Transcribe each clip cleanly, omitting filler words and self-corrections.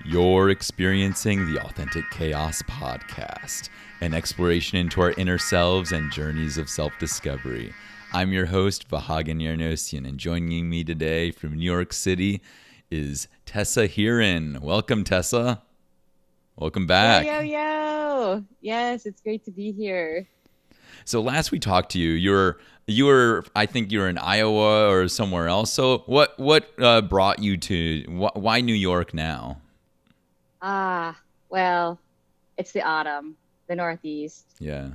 You're experiencing the Authentic Chaos Podcast, an exploration into our inner selves and journeys of self-discovery. I'm your host, Vahagan Yarnosian, and joining me today from New York City is Tessa Heeran. Welcome, Tessa. Welcome back. Yo. Yes, it's great to be here. So last we talked to you, you were I think you were in Iowa or somewhere else. So what brought you to why New York now? Well, it's the autumn, the Northeast. Yeah.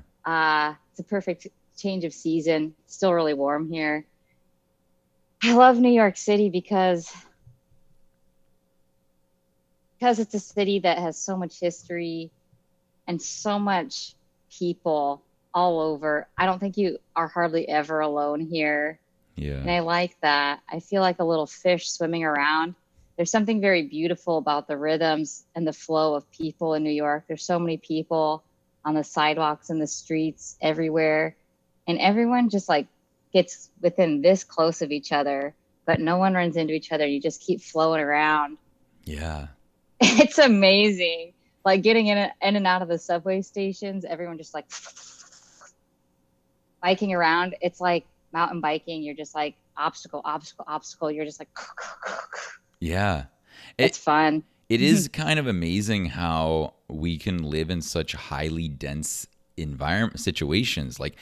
It's a perfect change of season. Still really warm here. I love New York City because it's a city that has so much history and so much people all over. I don't think you are hardly ever alone here. Yeah. And I like that. I feel like a little fish swimming around. There's something very beautiful about the rhythms and the flow of people in New York. There's so many people on the sidewalks and the streets everywhere. And everyone just like gets within this close of each other, but no one runs into each other. You just keep flowing around. Yeah. It's amazing. Like getting in and out of the subway stations, everyone just like biking around. It's like mountain biking. You're just like obstacle, obstacle, obstacle. You're just like, Yeah. it's It fun. it is kind of amazing how we can live in such highly dense environment situations, like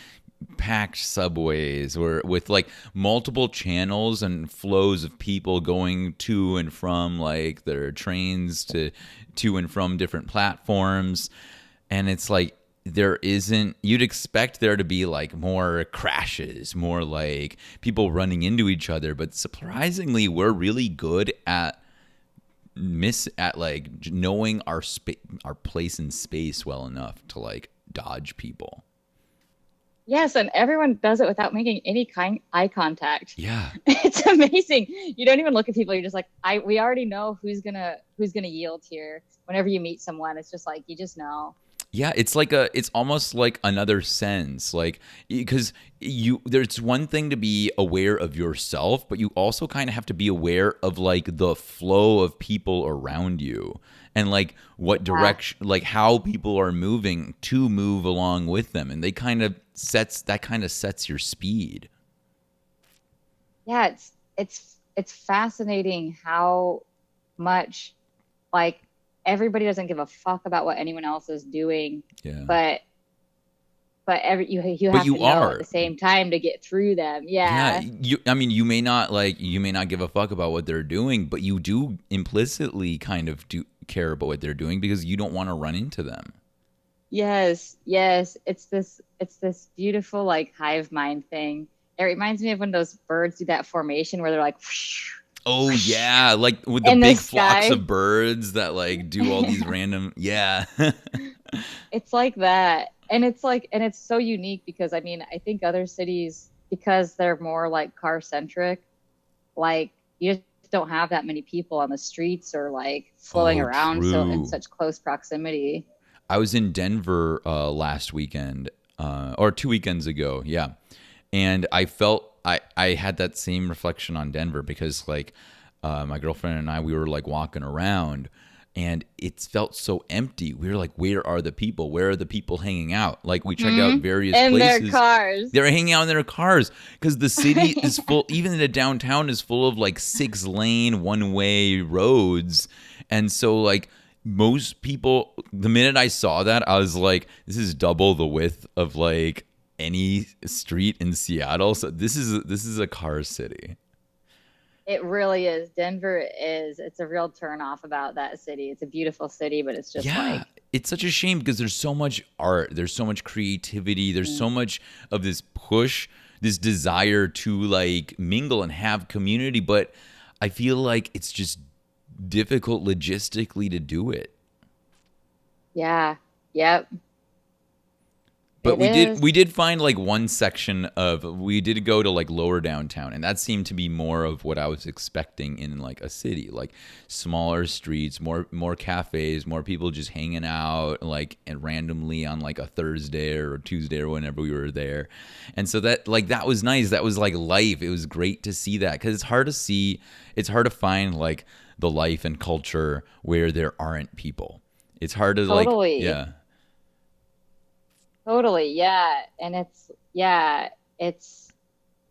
packed subways or with like multiple channels and flows of people going to and from like their trains to and from different platforms. And it's like there isn't, you'd expect there to be like more crashes, more like people running into each other, but surprisingly we're really good at like knowing our place in space well enough to like dodge people. Yes, and everyone does it without making any kind eye contact. Yeah. It's amazing. You don't even look at people. You're just like, we already know who's gonna yield here. Whenever you meet someone, it's just like you just know. Yeah, it's almost like another sense, like because there's one thing to be aware of yourself, but you also kind of have to be aware of like the flow of people around you and like what Yeah, direction, like how people are moving to move along with them, and they kind of sets your speed. yeah. It's fascinating how much like everybody doesn't give a fuck about what anyone else is doing, Yeah, but you but have to you know at are. the same time to get through them. Yeah, Yeah. I mean, you may not give a fuck about what they're doing, but you do implicitly kind of do care about what they're doing because you don't want to run into them. Yes. It's this beautiful like hive mind thing. It reminds me of when those birds do that formation where they're like whoosh, Oh whoosh, yeah, like with the in the big flocks sky. of birds that like do all these random, yeah. It's like that. And it's so unique because I mean, I think other cities, because they're more like car centric, like you just don't have that many people on the streets or like flowing Oh, around so in true. such close proximity. I was in Denver last weekend, or 2 weekends ago. Yeah, and I felt I had that same reflection on Denver because like my girlfriend and I, we were like walking around, and it felt so empty. We were like, where are the people? Where are the people hanging out? Like we checked out Hmm. various In their places. cars. They're hanging out in their cars because the city is full. Even the downtown is full of like 6 lane one way roads, and so like most people, the minute I saw that, I was like, this is double the width of like any street in Seattle. So this is a car city. It really is. It's a real turn off about that city. It's a beautiful city, but it's just Yeah, like, it's such a shame because there's so much art, there's so much creativity, there's mm, so much of this push, this desire to like mingle and have community, but I feel like it's just difficult logistically to do it. yeah, yep, But it we did is. we did find like one section of, we did go to like lower downtown, and that seemed to be more of what I was expecting in like a city, like smaller streets, more cafes, more people just hanging out like and randomly on like a Thursday or a Tuesday or whenever we were there. And so that like that was nice. That was like life. It was great to see that, cuz it's hard to find like the life and culture where there aren't people. It's hard to like, Totally. yeah, Totally. Yeah. And it's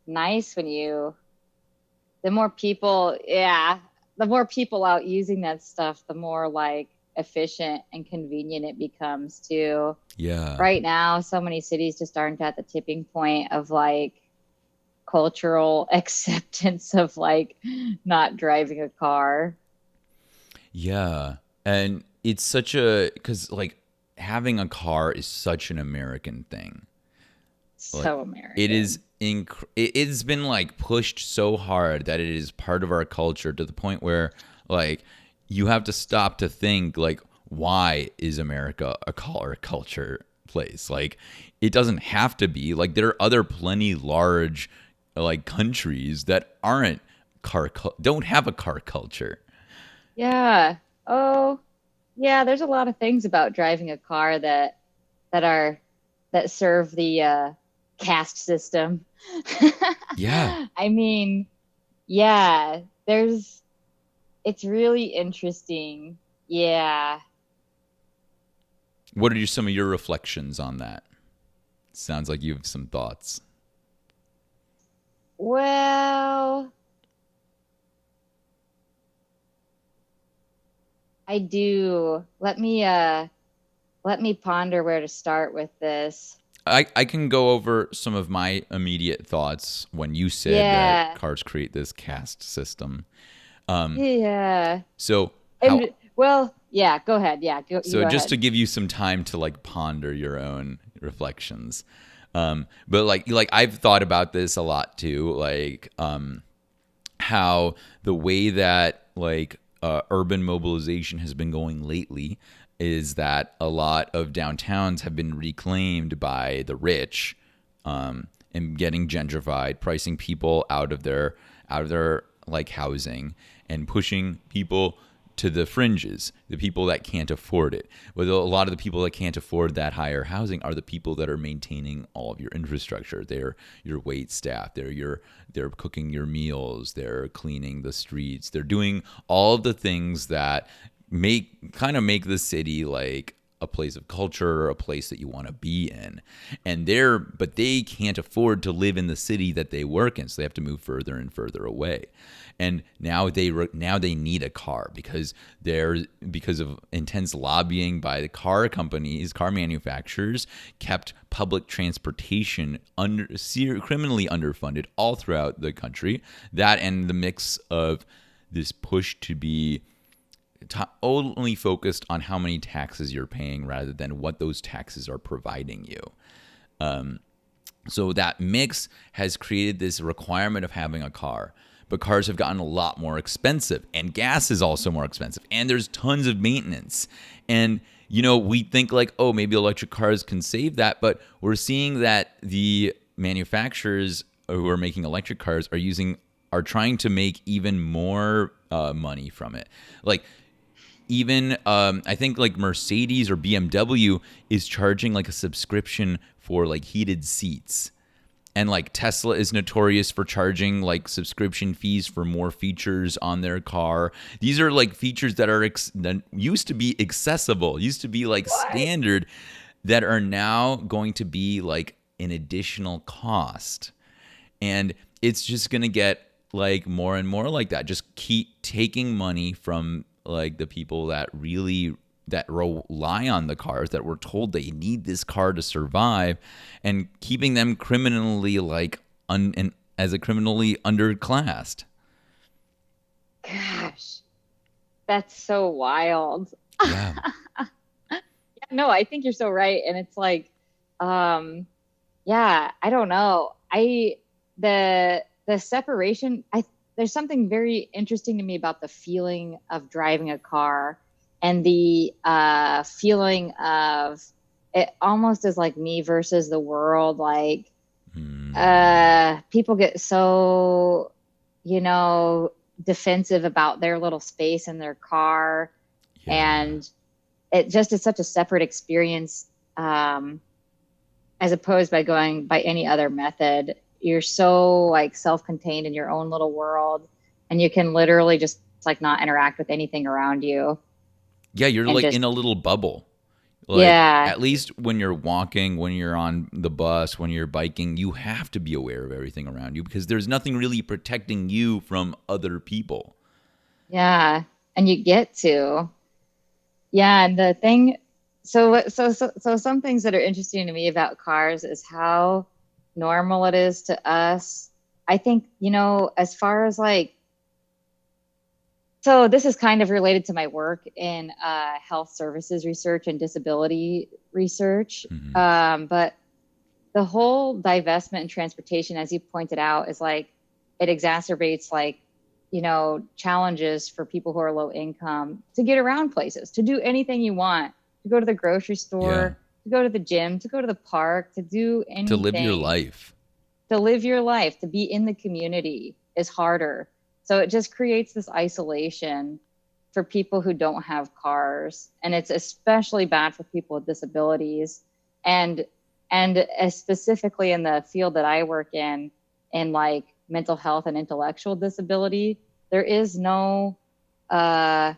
nice when the more people, yeah, the more people out using that stuff, the more like efficient and convenient it becomes too. yeah, Right now, so many cities just aren't at the tipping point of like cultural acceptance of like not driving a car. yeah. And it's such a, because like having a car is such an American thing. Like So it is American. it's been like pushed so hard that it is part of our culture to the point where like you have to stop to think like, why is America a car culture place? Like it doesn't have to be. Like there are other plenty large like countries that aren't don't have a car culture. Yeah. Oh, yeah, there's a lot of things about driving a car that are that serve the caste system. Yeah. I mean, yeah, there's it's really interesting. Yeah. What are some of your reflections on that? Sounds like you have some thoughts. Well, I do. Let me ponder where to start with this. I can go over some of my immediate thoughts when you said that Yeah. cars create this caste system. Yeah. So how And well, yeah, go ahead. Yeah, you so go just to ahead. give you some time to like ponder your own reflections. But like I've thought about this a lot too, like how the way that like urban mobilization has been going lately is that a lot of downtowns have been reclaimed by the rich, and getting gentrified, pricing people out of their like housing and pushing people to the fringes, the people that can't afford it. But a lot of the people that can't afford that higher housing are the people that are maintaining all of your infrastructure. They're your wait staff. They're cooking your meals. They're cleaning the streets. They're doing all of the things that make the city like a place of culture, a place that you want to be in. And but they can't afford to live in the city that they work in, so they have to move further and further away. And now they need a car because of intense lobbying by the car companies, car manufacturers, kept public transportation criminally underfunded all throughout the country. That and the mix of this push to be only focused on how many taxes you're paying rather than what those taxes are providing you. So that mix has created this requirement of having a car. But cars have gotten a lot more expensive, and gas is also more expensive, and there's tons of maintenance. And we think like, oh, maybe electric cars can save that, but we're seeing that the manufacturers who are making electric cars are trying to make even more money from it. Like even I think like Mercedes or BMW is charging like a subscription for like heated seats. And like Tesla is notorious for charging like subscription fees for more features on their car. These are like features that that used to be accessible, used to be like What? standard, that are now going to be like an additional cost. And it's just going to get like more and more like that. Just keep taking money from like the people that rely on the cars, that were told they need this car to survive, and keeping them criminally like and as a criminally underclassed. Gosh, that's so wild. Yeah. No, I think you're so right. And it's like, um, yeah, I don't know. The separation, there's something very interesting to me about the feeling of driving a car and the feeling of it almost is like me versus the world. Like, people get so, you know, defensive about their little space in their car, Yeah. and it just is such a separate experience, as opposed by going by any other method. You're so like self-contained in your own little world, and you can literally just It's like not interact with anything around you Yeah, you're and like just, in a little bubble. Like yeah, at least when you're walking, when you're on the bus, when you're biking, you have to be aware of everything around you because there's nothing really protecting you from other people. yeah. And you get to. Yeah, and the thing, so some things that are interesting to me about cars is how normal it is to us. I think, as far as like, so this is kind of related to my work in health services research and disability research. Hmm. But the whole divestment in transportation, as you pointed out, is like it exacerbates like, challenges for people who are low income to get around places, to do anything you want, to go to the grocery Yeah, store, to go to the gym, to go to the park, to do to live your anything, life. to live your life, to be in the community is harder. So it just creates this isolation for people who don't have cars. And it's especially bad for people with disabilities. And specifically in the field that I work in like mental health and intellectual disability, there is no uh,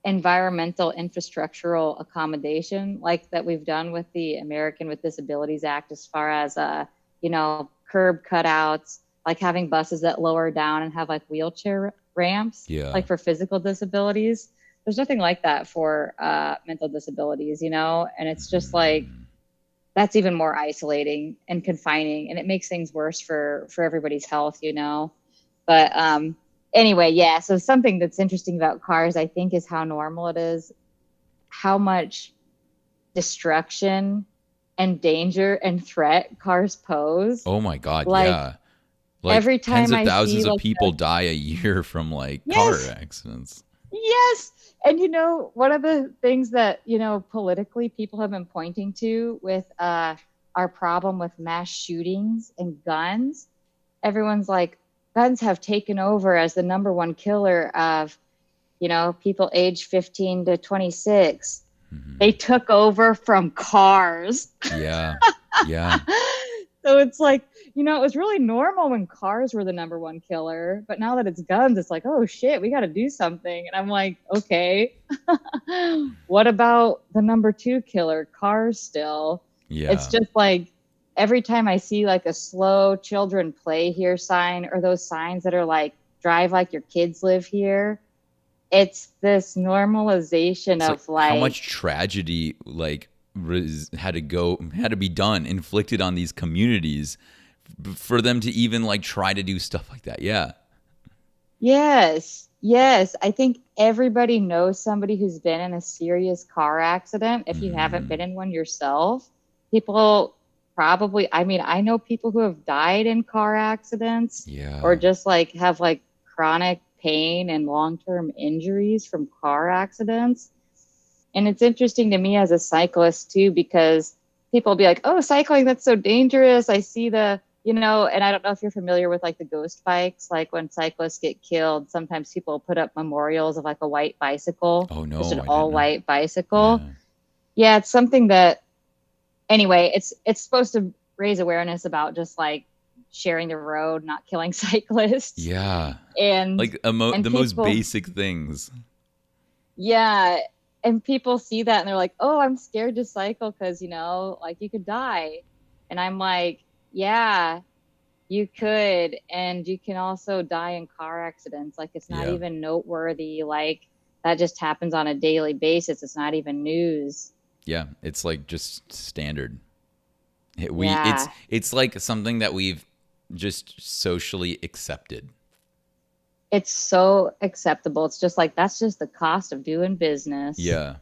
environmental infrastructural accommodation like that we've done with the American with Disabilities Act, as far as curb cutouts, like having buses that lower down and have like wheelchair ramps, Yeah. like for physical disabilities. There's nothing like that for mental disabilities, and it's just like Hmm. that's even more isolating and confining, and it makes things worse for everybody's health. But anyway, yeah. So something that's interesting about cars, I think, is how normal it is, how much destruction and danger and threat cars pose. Oh my God, Like yeah. Like every tens time of I thousands see of like people die a year from like car yes, accidents. yes. And one of the things that, politically people have been pointing to with our problem with mass shootings and guns, everyone's like, guns have taken over as the number one killer of, people aged 15 to 26. They Hmm. took over from cars. Yeah. Yeah. So it's like, it was really normal when cars were the number one killer. But now that it's guns, it's like, oh shit, we got to do something. And I'm like, okay, what about the number two killer, cars still? It's Yeah. just like every time I see like a slow children play here sign, or those signs that are like, drive like your kids live here, it's this normalization It's like of how like, much tragedy like had to be done inflicted on these communities for them to even like try to do stuff like that. Yeah. yes, yes. I think everybody knows somebody who's been in a serious car accident. If you haven't been Hmm. in one yourself, people probably, I mean, I know people who have died in car accidents or Yeah. just like have like chronic pain and long-term injuries from car accidents. And it's interesting to me as a cyclist too, because people will be like, oh, cycling, that's so dangerous. I see and I don't know if you're familiar with like the ghost bikes, like when cyclists get killed, sometimes people put up memorials of like a white bicycle, Oh just no, an I didn't all know. white bicycle. Yeah. Yeah, it's something that, anyway, it's supposed to raise awareness about just like sharing the road, not killing cyclists. Yeah. And Like and the most people basic things. Yeah. And people see that and they're like, oh, I'm scared to cycle because, like you could die. And I'm like, yeah, you could. And you can also die in car accidents. Like it's not Yeah. even noteworthy. Like that just happens on a daily basis. It's not even news. Yeah, it's like just standard. Yeah. It's like something that we've just socially accepted. It's so acceptable. It's just like, that's just the cost of doing business. Yeah.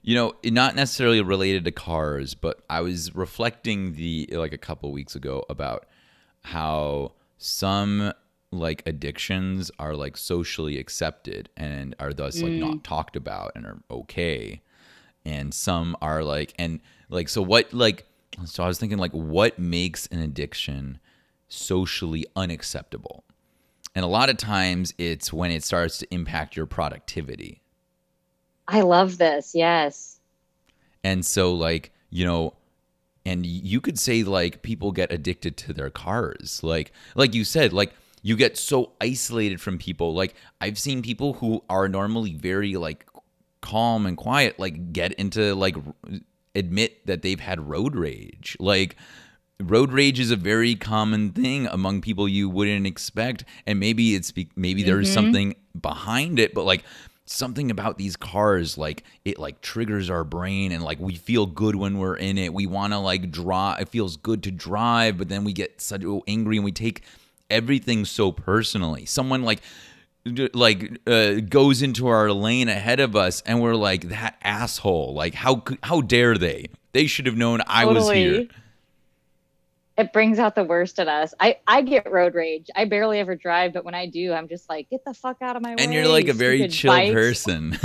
Not necessarily related to cars, but I was reflecting the like a couple weeks ago about how some like addictions are like socially accepted and are thus like Mm. not talked about and are okay. And some are like and like so what like so I was thinking like what makes an addiction socially unacceptable? And a lot of times it's when it starts to impact your productivity. I love this. Yes. And so and you could say like people get addicted to their cars. Like you said, like You get so isolated from people. Like I've seen people who are normally very like calm and quiet like get into like admit that they've had road rage. Like road rage is a very common thing among people you wouldn't expect, and maybe maybe there's Mm-hmm. something behind it, but like something about these cars, like it like triggers our brain, and like we feel good when we're in it. We want to like drive. It feels good to drive, but then we get so angry and we take everything so personally. Someone goes into our lane ahead of us, and we're like, that asshole, like how dare they should have known I was here. Totally. It brings out the worst in us. I get road rage. I barely ever drive, but when I do, I'm just like, get the fuck out of my And you're way, like you a very stupid chill bikes. person.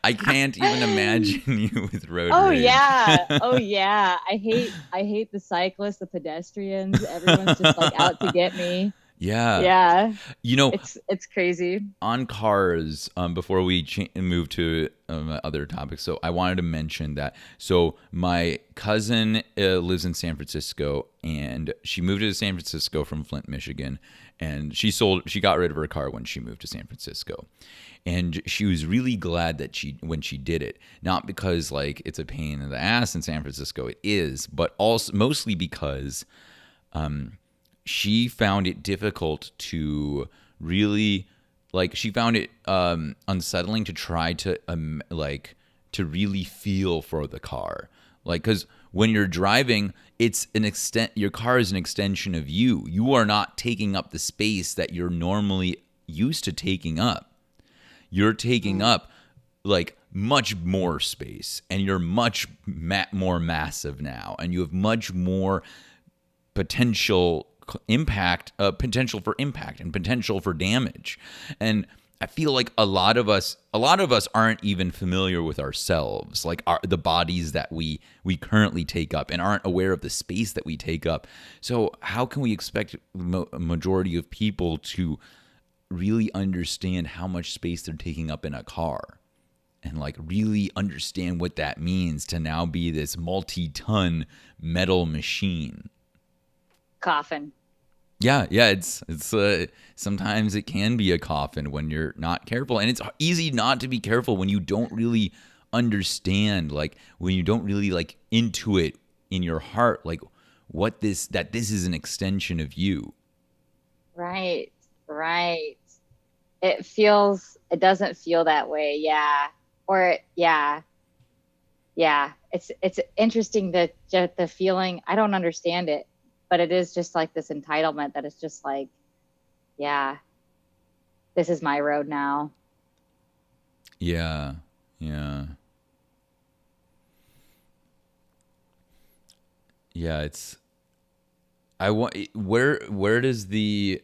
I can't even imagine you with road Oh rage. yeah. Oh yeah. I hate the cyclists, the pedestrians. Everyone's just like out to get me. Yeah. Yeah. You know, It's crazy. on cars, before we move to other topics, so I wanted to mention that. So my cousin lives in San Francisco, and she moved to San Francisco from Flint, Michigan, and she got rid of her car when she moved to San Francisco, and she was really glad that when she did it, not because like it's a pain in the ass in San Francisco, it is, but also mostly because she found it difficult to really like she found it unsettling to try to to really feel for the car, like because when you're driving, it's an extent your car is an extension of you are not taking up the space that you're normally used to taking up. You're taking Mm. up like much more space, and you're much more massive now, and you have much more potential potential for impact and potential for damage. And I feel like a lot of us aren't even familiar with ourselves, like the bodies that we currently take up, and aren't aware of the space that we take up. So how can we expect a majority of people to really understand how much space they're taking up in a car, and like really understand what that means to now be this multi-ton metal machine? Coffin. Yeah, yeah, it's sometimes it can be a coffin when you're not careful, and it's easy not to be careful when you don't really understand, like when you don't really like intuit in your heart, like this is an extension of you. Right. Right. It doesn't feel that way. Yeah. Yeah. Yeah. It's interesting that just the feeling, I don't understand it, but it is just like this entitlement that it's just like, yeah, this is my road now. Yeah, yeah, yeah. It's I want where does the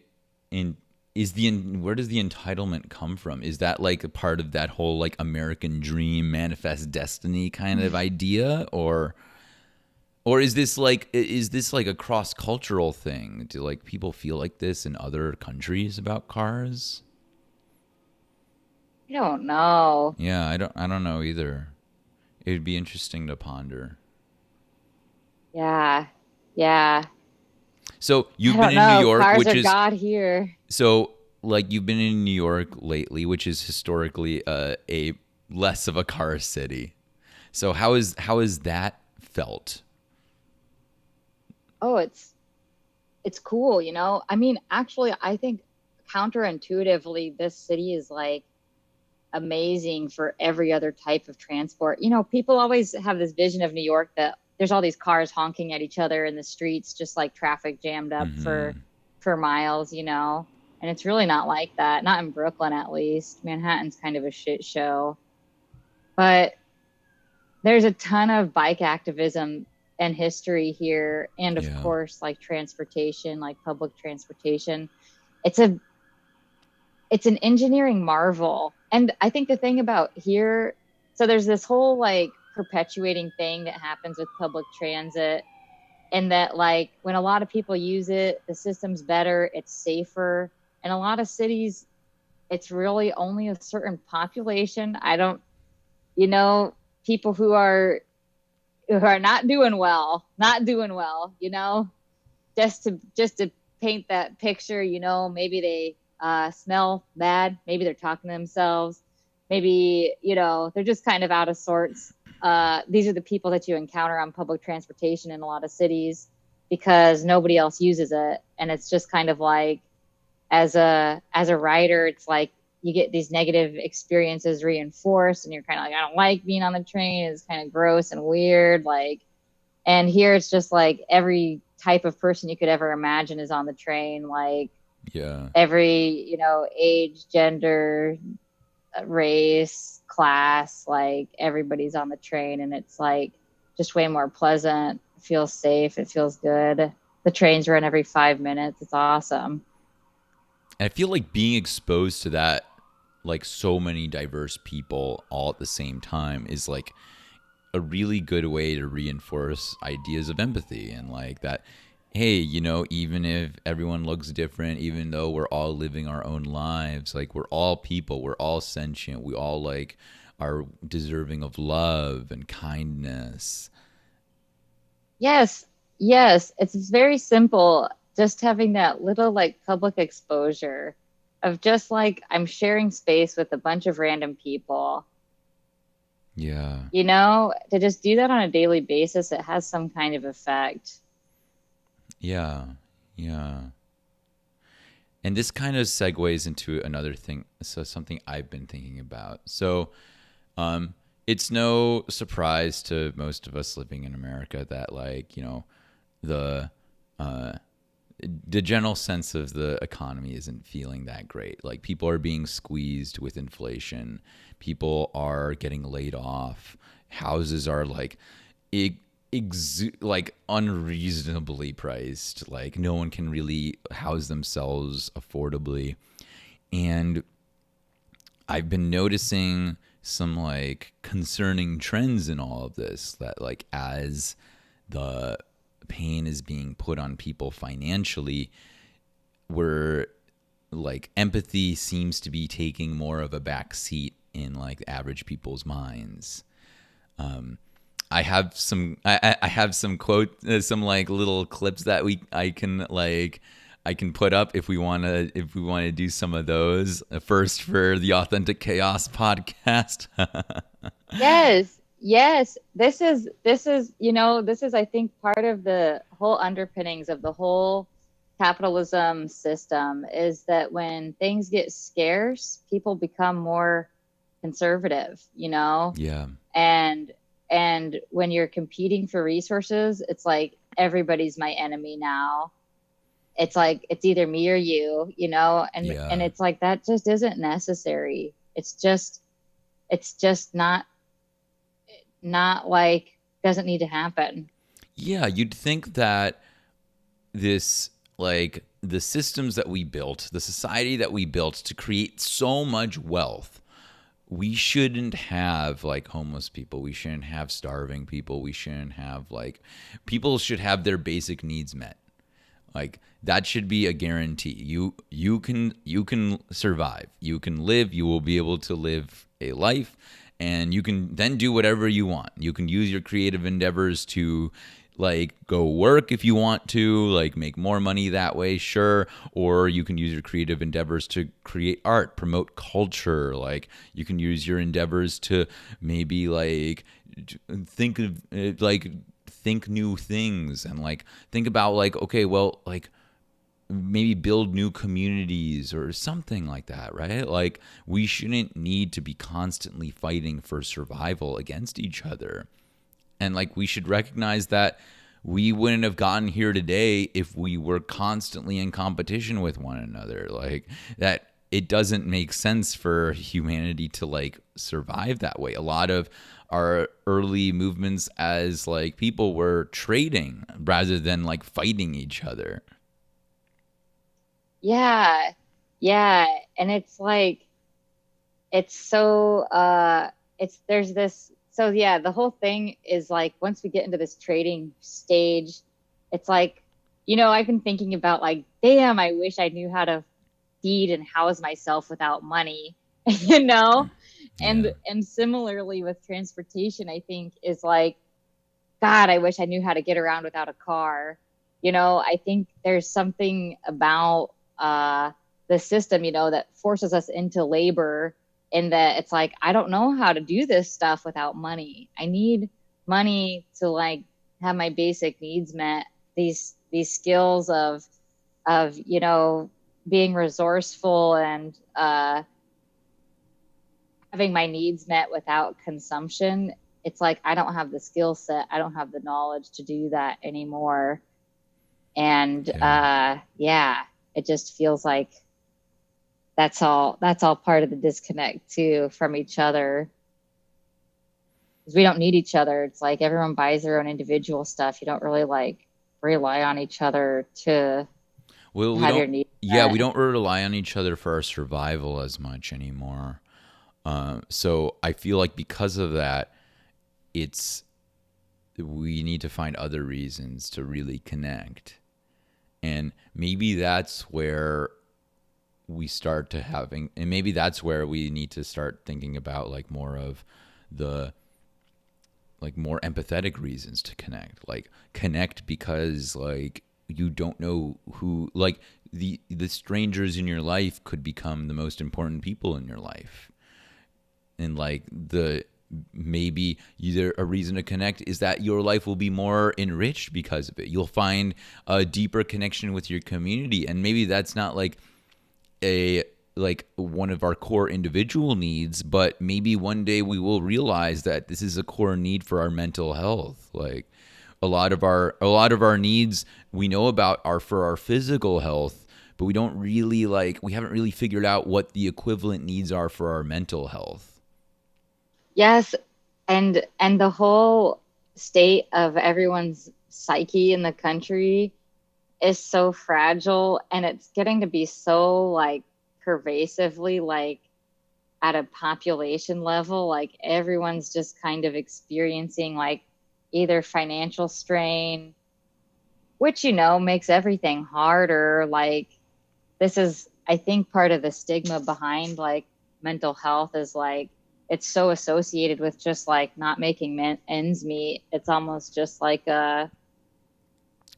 in is the where does the entitlement come from? Is that like a part of that whole like American dream, manifest destiny kind of idea, or is this like a cross cultural thing? Do like people feel like this in other countries about cars? I don't know. Yeah, I don't know either. It would be interesting to ponder. Yeah. Yeah. So I you've been don't in New know. York, Cars which are is God here. so like you've been in New York lately, which is historically a less of a car city. So how is that felt? Oh, it's cool, you know? I mean, actually, I think counterintuitively, this city is like amazing for every other type of transport. You know, people always have this vision of New York that there's all these cars honking at each other in the streets, just like traffic jammed up Hmm. for miles, you know? And it's really not like that. Not in Brooklyn, at least. Manhattan's kind of a shit show. But there's a ton of bike activism and history here, and of Yeah. course like transportation, like public transportation. It's a it's an engineering marvel. And I think the thing about here, so there's this whole like perpetuating thing that happens with public transit, and that like when a lot of people use it, the system's better, it's safer. In a lot of cities, it's really only a certain population. I don't, you know, people who are not doing well, you know, just to paint that picture, maybe they smell bad, maybe they're talking to themselves, maybe, they're just kind of out of sorts. These are the people that you encounter on public transportation in a lot of cities because nobody else uses it. And it's just kind of like, as a writer, it's like you get these negative experiences reinforced and you're kind of like, I don't like being on the train. It's kind of gross and weird. Like, and here it's just like every type of person you could ever imagine is on the train. Like Yeah. every, age, gender, race, class, like everybody's on the train, and it's like just way more pleasant. It feels safe. It feels good. The trains run every 5 minutes. It's awesome. And I feel like being exposed to that, like so many diverse people all at the same time, is like a really good way to reinforce ideas of empathy and like that. Hey, even if everyone looks different, even though we're all living our own lives, like we're all people, we're all sentient, we all like are deserving of love and kindness. Yes, yes. It's very simple. Just having that little like public exposure of just like I'm sharing space with a bunch of random people. Yeah. To just do that on a daily basis, it has some kind of effect. Yeah. Yeah. And this kind of segues into another thing. So something I've been thinking about. So, it's no surprise to most of us living in America that, like, the uh, the general sense of the economy isn't feeling that great. Like people are being squeezed with inflation. People are getting laid off. Houses are like like unreasonably priced. Like no one can really house themselves affordably. And I've been noticing some like concerning trends in all of this that like as the pain is being put on people financially, where like empathy seems to be taking more of a back seat in like average people's minds. I have some quote some like little clips that we I can put up if we want to do some of those first for the Authentic Chaos podcast. Yes, yes. This is I think part of the whole underpinnings of the whole capitalism system is that when things get scarce, people become more conservative. Yeah, And when you're competing for resources, it's like everybody's my enemy now. It's like it's either me or you, and yeah. it's like that just isn't necessary. It's just not like doesn't need to happen. Yeah, you'd think that this like the systems that we built, the society that we built to create so much wealth, we shouldn't have like homeless people. We shouldn't have starving people. We shouldn't have like people should have their basic needs met. Like that should be a guarantee. You can survive. You can live. You will be able to live a life, and you can then do whatever you want. You can use your creative endeavors to like go work if you want to, like make more money that way, sure. Or you can use your creative endeavors to create art, promote culture. Like you can use your endeavors to maybe like think of like think new things and like think about like okay well like maybe build new communities or something like that, right? Like we shouldn't need to be constantly fighting for survival against each other. And like we should recognize that we wouldn't have gotten here today if we were constantly in competition with one another. Like that it doesn't make sense for humanity to like survive that way. A lot of our early movements as like people were trading rather than like fighting each other. Yeah. Yeah. And it's like it's so it's there's this so yeah, the whole thing is like once we get into this trading stage, it's like, I've been thinking about like, damn, I wish I knew how to feed and house myself without money, you know? Yeah. And similarly with transportation, I think is like, God, I wish I knew how to get around without a car. I think there's something about the system, that forces us into labor, in that it's like, I don't know how to do this stuff without money. I need money to like have my basic needs met. These skills of being resourceful and having my needs met without consumption. It's like I don't have the skill set, I don't have the knowledge to do that anymore. And Yeah. yeah, it just feels like that's all part of the disconnect too from each other. Because we don't need each other. It's like everyone buys their own individual stuff. You don't really like rely on each other to Well, we have your don't. needs Yeah, we met. don't rely on each other for our survival as much anymore. So I feel like because of that, it's we need to find other reasons to really connect, and maybe that's where we start to having, and maybe that's where we need to start thinking about like more of the like more empathetic reasons to connect, like connect because like you don't know who, like the strangers in your life could become the most important people in your life. And like the maybe either a reason to connect is that your life will be more enriched because of it. You'll find a deeper connection with your community, and maybe that's not a like one of our core individual needs, but maybe one day we will realize that this is a core need for our mental health. Like a lot of our needs we know about are for our physical health, but we haven't really figured out what the equivalent needs are for our mental health. Yes, and the whole state of everyone's psyche in the country is so fragile, and it's getting to be so like pervasively like at a population level, like everyone's just kind of experiencing like either financial strain, which makes everything harder. Like this is, I think, part of the stigma behind like mental health is like it's so associated with just like not making ends meet. It's almost just like a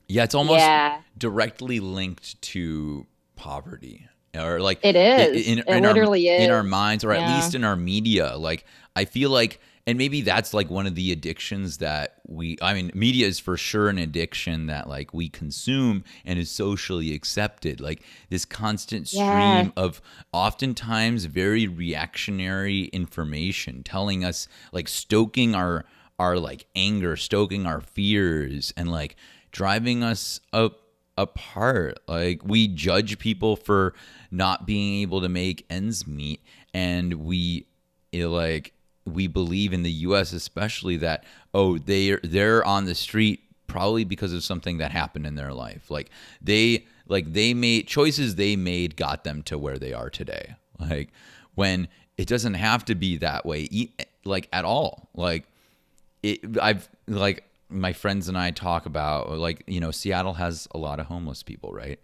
Yeah, it's almost yeah, directly linked to poverty, or like it is. in It in our literally in our is. minds, or at Yeah. least in our media. Like I feel like, and maybe that's like one of the addictions that I mean, media is for sure an addiction that like we consume and is socially accepted. Like this constant Yeah. stream of oftentimes very reactionary information telling us, like stoking our like anger, stoking our fears, and like driving us up apart. Like we judge people for not being able to make ends meet, and like we believe in the US especially that, oh, they're on the street probably because of something that happened in their life. They made choices, they made got them to where they are today. Like when it doesn't have to be that way, like at all. Like I've like my friends and I talk about, like, Seattle has a lot of homeless people, right?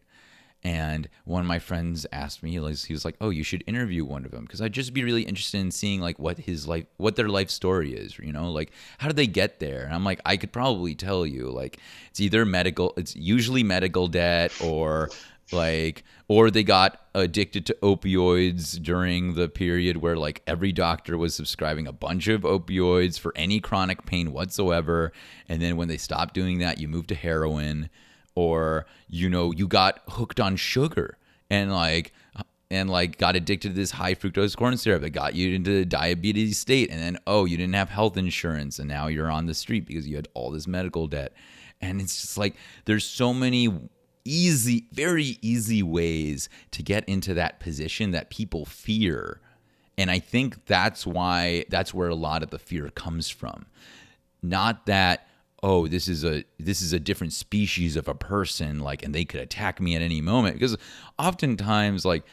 And one of my friends asked me, like, he was like, "Oh, you should interview one of them because I'd just be really interested in seeing like what their life story is, like how did they get there?" And I'm like, I could probably tell you, like, it's usually medical debt, or they got addicted to opioids during the period where like every doctor was prescribing a bunch of opioids for any chronic pain whatsoever, and then when they stopped doing that, you moved to heroin, or you got hooked on sugar and got addicted to this high fructose corn syrup that got you into the diabetes state, and then, oh, you didn't have health insurance and now you're on the street because you had all this medical debt. And it's just like there's so many very easy ways to get into that position that people fear. And I think that's where a lot of the fear comes from. Not that, oh, this is a different species of a person, like, and they could attack me at any moment. Because oftentimes, like,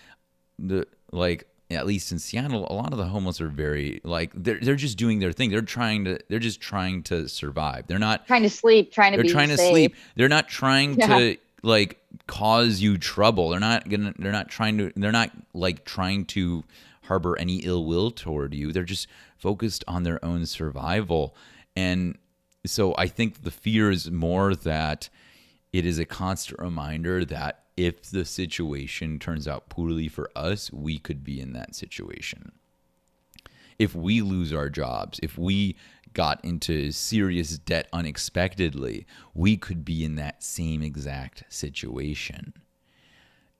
at least in Seattle, a lot of the homeless are very like they're just doing their thing. They're just trying to survive. Trying to sleep, trying to They're be trying to safe. sleep. They're not trying Yeah. to like cause you trouble. They're not like trying to harbor any ill will toward you. They're just focused on their own survival. And so I think the fear is more that it is a constant reminder that if the situation turns out poorly for us, we could be in that situation. If we lose our jobs, if we got into serious debt unexpectedly, we could be in that same exact situation.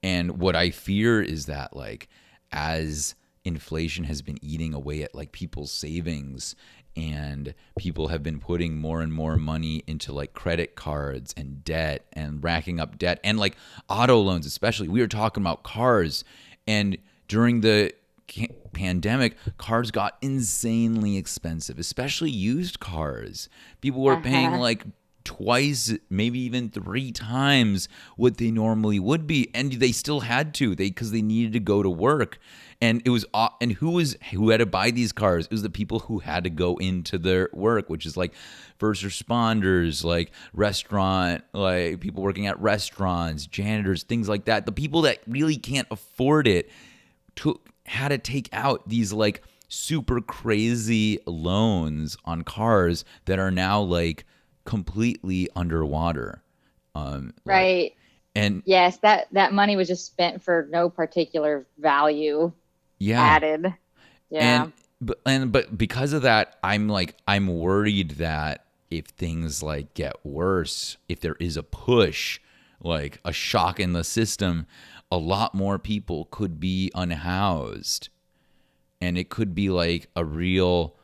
And what I fear is that, like, as inflation has been eating away at like people's savings, and people have been putting more and more money into like credit cards and debt and racking up debt and like auto loans, especially. We were talking about cars, and during the pandemic, cars got insanely expensive, especially used cars. People were paying Uh-huh. like twice, maybe even three times what they normally would be, and they still had to, because they needed to go to work. And it was, and who had to buy these cars? It was the people who had to go into their work, which is like first responders, like restaurant, like people working at restaurants, janitors, things like that. The people that really can't afford it had to take out these like super crazy loans on cars that are now like completely underwater. Like, Right. and Yes, that money was just spent for no particular value yeah, added. and Yeah. but because of that, I'm worried that if things like get worse, if there is a push, like a shock in the system, a lot more people could be unhoused, and it could be like a real,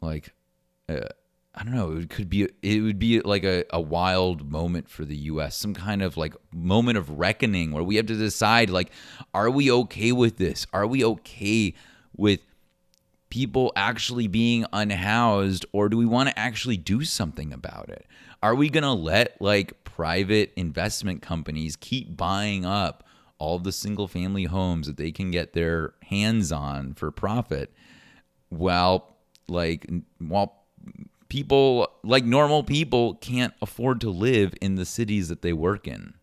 like, I don't know. It would be like a wild moment for the U.S. Some kind of like moment of reckoning where we have to decide, like, are we okay with this? Are we okay with people actually being unhoused, or do we want to actually do something about it? Are we going to let like private investment companies keep buying up all of the single family homes that they can get their hands on for profit, while while people, like normal people, can't afford to live in the cities that they work in?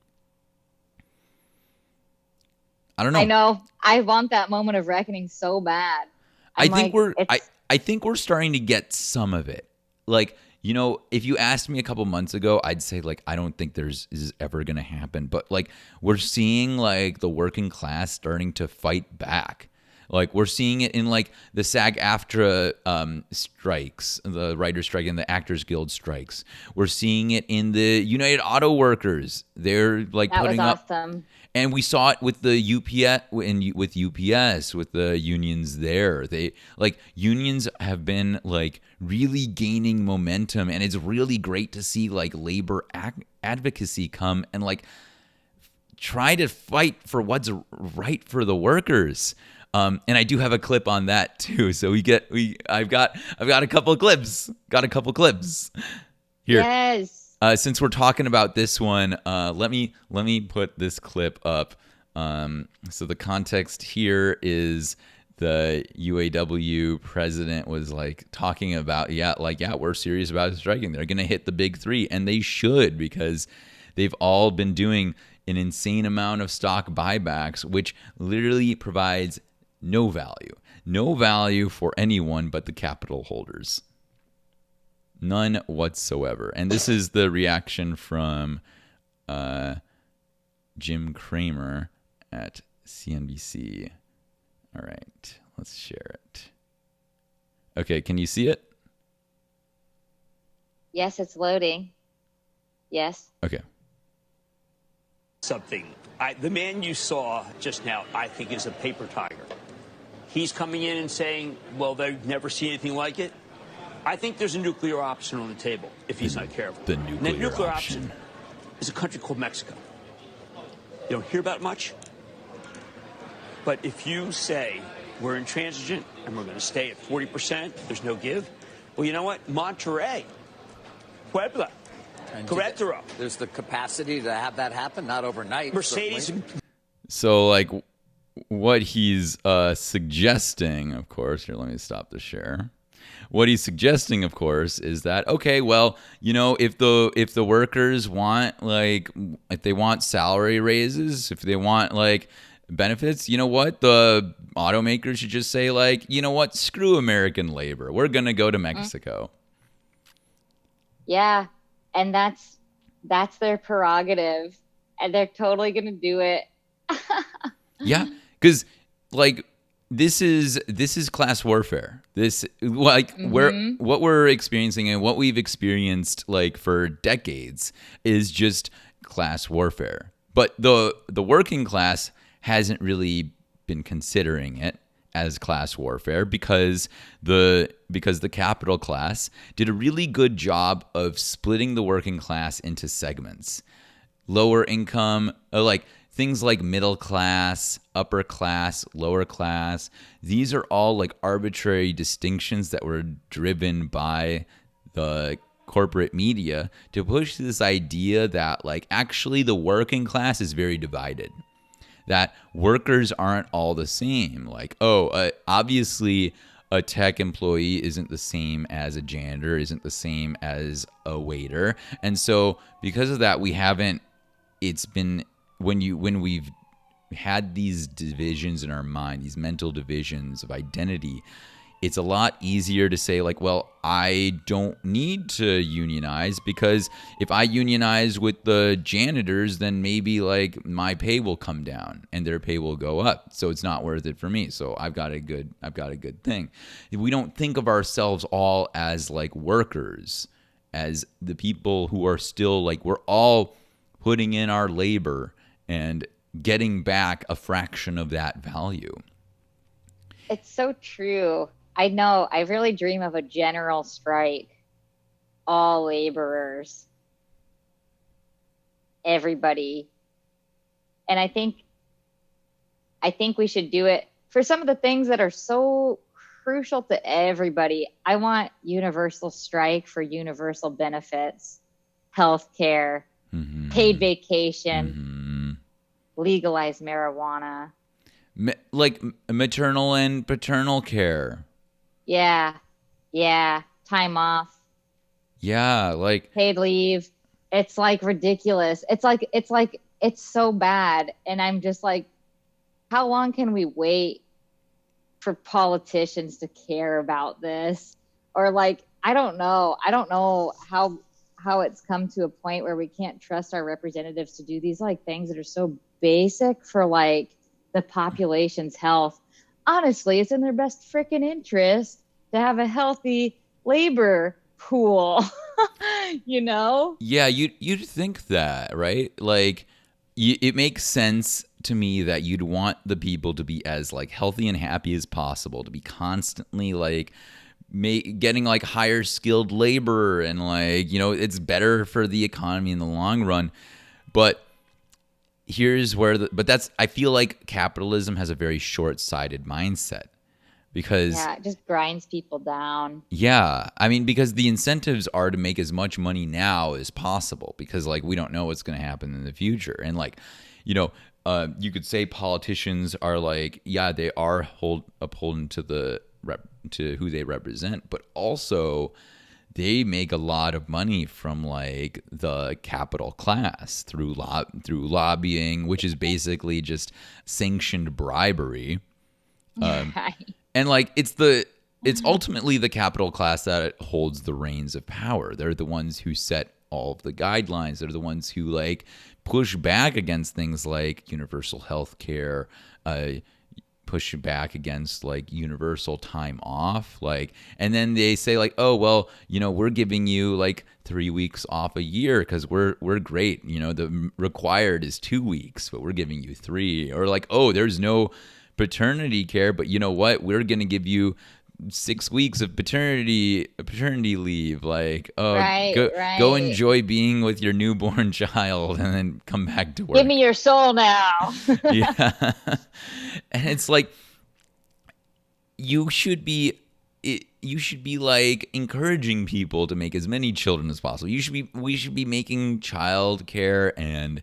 I don't I know. know. I want that moment of reckoning so bad. I I'm think like, we're I, it's I think we're starting to get some of it. Like, if you asked me a couple months ago, I'd say like I don't think this is ever going to happen, but like we're seeing like the working class starting to fight back. Like we're seeing it in like the SAG-AFTRA strikes, the writers' strike and the Actors Guild strikes. We're seeing it in the United Auto Workers. They're like that was putting up, awesome. and we saw it with the UPS, with UPS, with the unions there. They like unions have been like really gaining momentum, and it's really great to see like labor advocacy come and like try to fight for what's right for the workers. And I do have a clip on that too. So I've got a couple of clips. Got a couple clips here. Yes. Since we're talking about this one, let me put this clip up. So the context here is the UAW president was like talking about, we're serious about striking. They're going to hit the big three, and they should, because they've all been doing an insane amount of stock buybacks, which literally provides no value for anyone but the capital holders. None whatsoever. And this is the reaction from Jim Cramer at CNBC. All right, let's share it. Okay, can you see it? Yes, it's loading. Yes. Okay. Something. The man you saw just now, I think, is a paper tiger. He's coming in and saying, well, they've never seen anything like it. I think there's a nuclear option on the table if he's not careful. The And nuclear, that nuclear option. is a country called Mexico. You don't hear about it much. But if you say we're intransigent and we're going to stay at 40%, there's no give, well, you know what? Monterrey, Puebla, Querétaro. There's the capacity to have that happen, not overnight. Mercedes. Certainly. So, like, what he's suggesting, of course, here, let me stop the share. What he's suggesting, of course, is that, okay, well, if the workers want, like, if they want salary raises, if they want like benefits, you know what? The automakers should just say, like, you know what? Screw American labor. We're gonna go to Mexico. Yeah. And that's That's their prerogative, and they're totally going to do it. Yeah, because like this is class warfare. This like where Mm-hmm. what we're experiencing and what we've experienced like for decades is just class warfare. But the working class hasn't really been considering it as class warfare because the capital class did a really good job of splitting the working class into segments. Lower income, like things like middle class, upper class, lower class. These are all like arbitrary distinctions that were driven by the corporate media to push this idea that like actually the working class is very divided, that workers aren't all the same. Like, obviously a tech employee isn't the same as a janitor, isn't the same as a waiter. And so because of that, we haven't, it's been, when we've had these divisions in our mind, these mental divisions of identity, it's a lot easier to say like, well, I don't need to unionize because if I unionize with the janitors, then maybe like my pay will come down and their pay will go up. So it's not worth it for me. So I've got a good thing. We don't think of ourselves all as like workers, as the people who are still like, we're all putting in our labor and getting back a fraction of that value. It's so true. I know. I really dream of a general strike. All laborers, everybody. And I think we should do it for some of the things that are so crucial to everybody. I want universal strike for universal benefits, health care, paid vacation, legalize marijuana. Like maternal and paternal care. Yeah. Yeah. Time off, Yeah, like paid leave. It's like ridiculous. It's so bad. And I'm just like, how long can we wait for politicians to care about this? Or like, I don't know. I don't know how it's come to a point where we can't trust our representatives to do these like things that are so basic for like the population's health. Honestly, it's in their best freaking interest to have a healthy labor pool. You know? yeah, you'd think that, right? Like it makes sense to me that you'd want the people to be as like healthy and happy as possible, to be constantly like getting like higher skilled labor, and like, it's better for the economy in the long run. But here's where but that's, I feel like capitalism has a very short-sighted mindset because Yeah, it just grinds people down. yeah, I mean, because the incentives are to make as much money now as possible because like we don't know what's going to happen in the future. And like, you could say politicians are like, yeah, they are upholding to to who they represent, but also they make a lot of money from like the capital class through lobbying, which is basically just sanctioned bribery. Right. And like it's ultimately the capital class that holds the reins of power. They're the ones who set all of the guidelines. They're the ones who like push back against things like universal health care, push back against like universal time off, like, and then they say like, oh well, we're giving you like 3 weeks off a year because we're great. The required is 2 weeks, but we're giving you 3. Or like, oh, there's no paternity care, but you know what? We're gonna give you 6 weeks of paternity leave. Like, oh, Right, go right. enjoy being with your newborn child, and then come back to Give work. me your soul now. Yeah, and it's like you should be. You should be like encouraging people to make as many children as possible. We should be making childcare and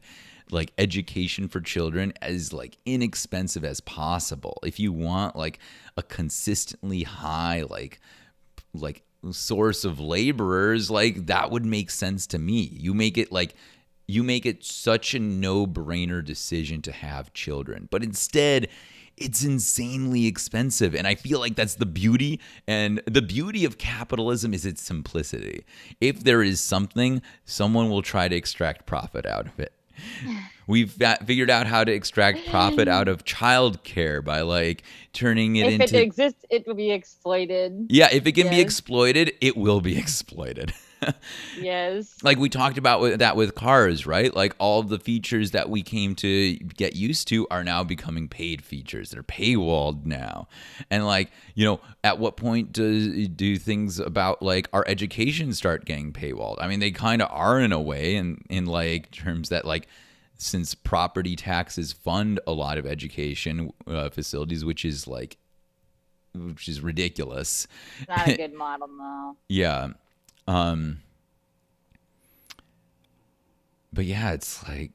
like education for children as like inexpensive as possible. If you want like a consistently high like source of laborers, like that would make sense to me. You make it such a no-brainer decision to have children. But instead, it's insanely expensive. And I feel like that's the beauty. And the beauty of capitalism is its simplicity. If there is something, someone will try to extract profit out of it. We've figured out how to extract profit out of childcare by like turning it If it into. exists, it will be exploited. Yeah, if it can be Yes. exploited, it will be exploited. Yes. Like we talked about with cars, right? Like all of the features that we came to get used to are now becoming paid features. They're paywalled now. And like, at what point do things about like our education start getting paywalled? I mean, they kind of are in a way in like terms that like since property taxes fund a lot of education facilities, which is ridiculous. Not a good model, no. Yeah. But yeah, it's like,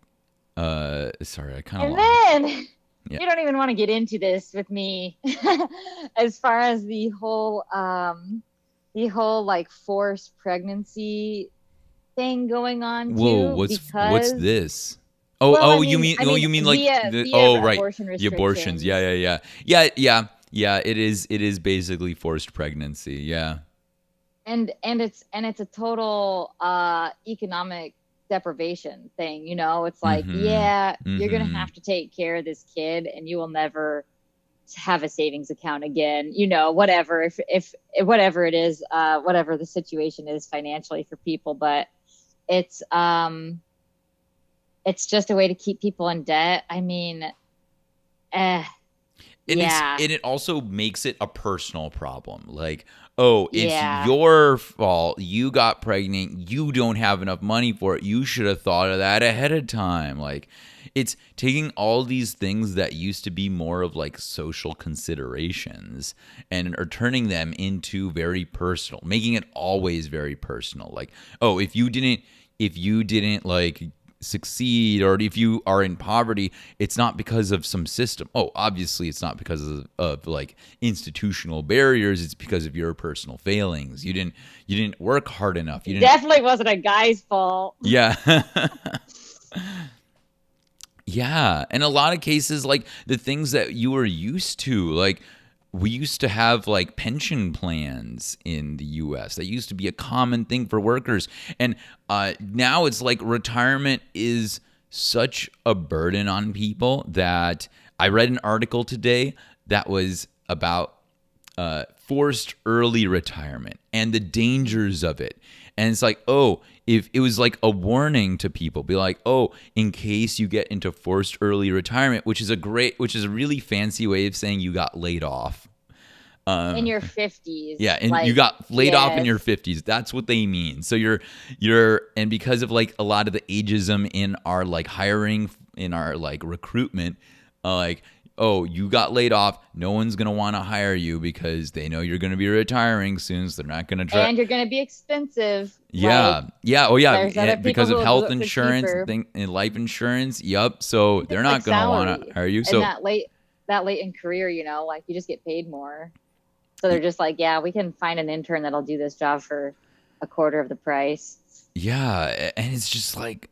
sorry, I kind of And then Yeah. you don't even want to get into this with me as far as the whole like forced pregnancy thing going on Whoa, too. what's Because this? well, You mean like via right, abortion the abortions. restrictions. Yeah. It is basically forced pregnancy. Yeah. And it's a total economic deprivation thing. It's like, you're gonna have to take care of this kid, and you will never have a savings account again. Whatever if whatever it is, whatever the situation is financially for people, but it's just a way to keep people in debt. I mean, And it also makes it a personal problem. Like, oh, it's your fault. You got pregnant. You don't have enough money for it. You should have thought of that ahead of time. Like, it's taking all these things that used to be more of like social considerations and are turning them into very personal, making it always very personal. Like, oh, if you didn't like succeed, or if you are in poverty, it's not because of some system. Oh, obviously it's not because of like institutional barriers. It's because of your personal failings. You didn't work hard enough. Definitely wasn't a guy's fault. Yeah. Yeah. In a lot of cases, like the things that you were used to, like we used to have like pension plans in the US. That used to be a common thing for workers. And now it's like retirement is such a burden on people that I read an article today that was about forced early retirement and the dangers of it. And it's like, oh, if it was like a warning to people, be like, oh, in case you get into forced early retirement, which is a really fancy way of saying you got laid off. In your 50s. Yeah, and you got laid off in your 50s. That's what they mean. So and because of like a lot of the ageism in our like hiring, in our like recruitment, like, oh, you got laid off. No one's going to want to hire you because they know you're going to be retiring soon, so they're not going to try. And you're going to be expensive. Yeah. Yeah. Oh, yeah. There's Because of health insurance cheaper. and life insurance. Yep. So they're not going to want to hire you. So that late in career, like you just get paid more. So they're just like, yeah, we can find an intern that'll do this job for a quarter of the price. Yeah. And it's just like,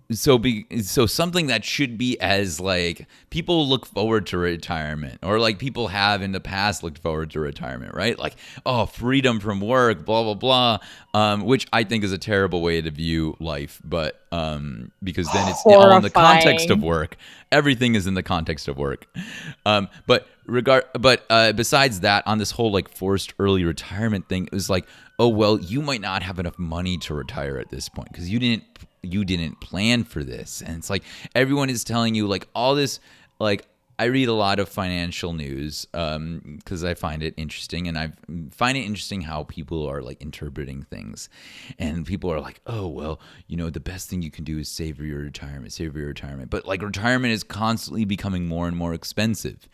so something that should be as like people look forward to retirement, or like people have in the past looked forward to retirement, right? Like, oh, freedom from work, blah blah blah, which I think is a terrible way to view life, but because then it's all in the context of work. Everything is in the context of work. But besides that, on this whole like forced early retirement thing, it was like, oh well, you might not have enough money to retire at this point because you didn't plan for this. And it's like everyone is telling you like all this. Like I read a lot of financial news because I find it interesting, and I find it interesting how people are like interpreting things. And people are like, oh well, the best thing you can do is save for your retirement. But like retirement is constantly becoming more and more expensive.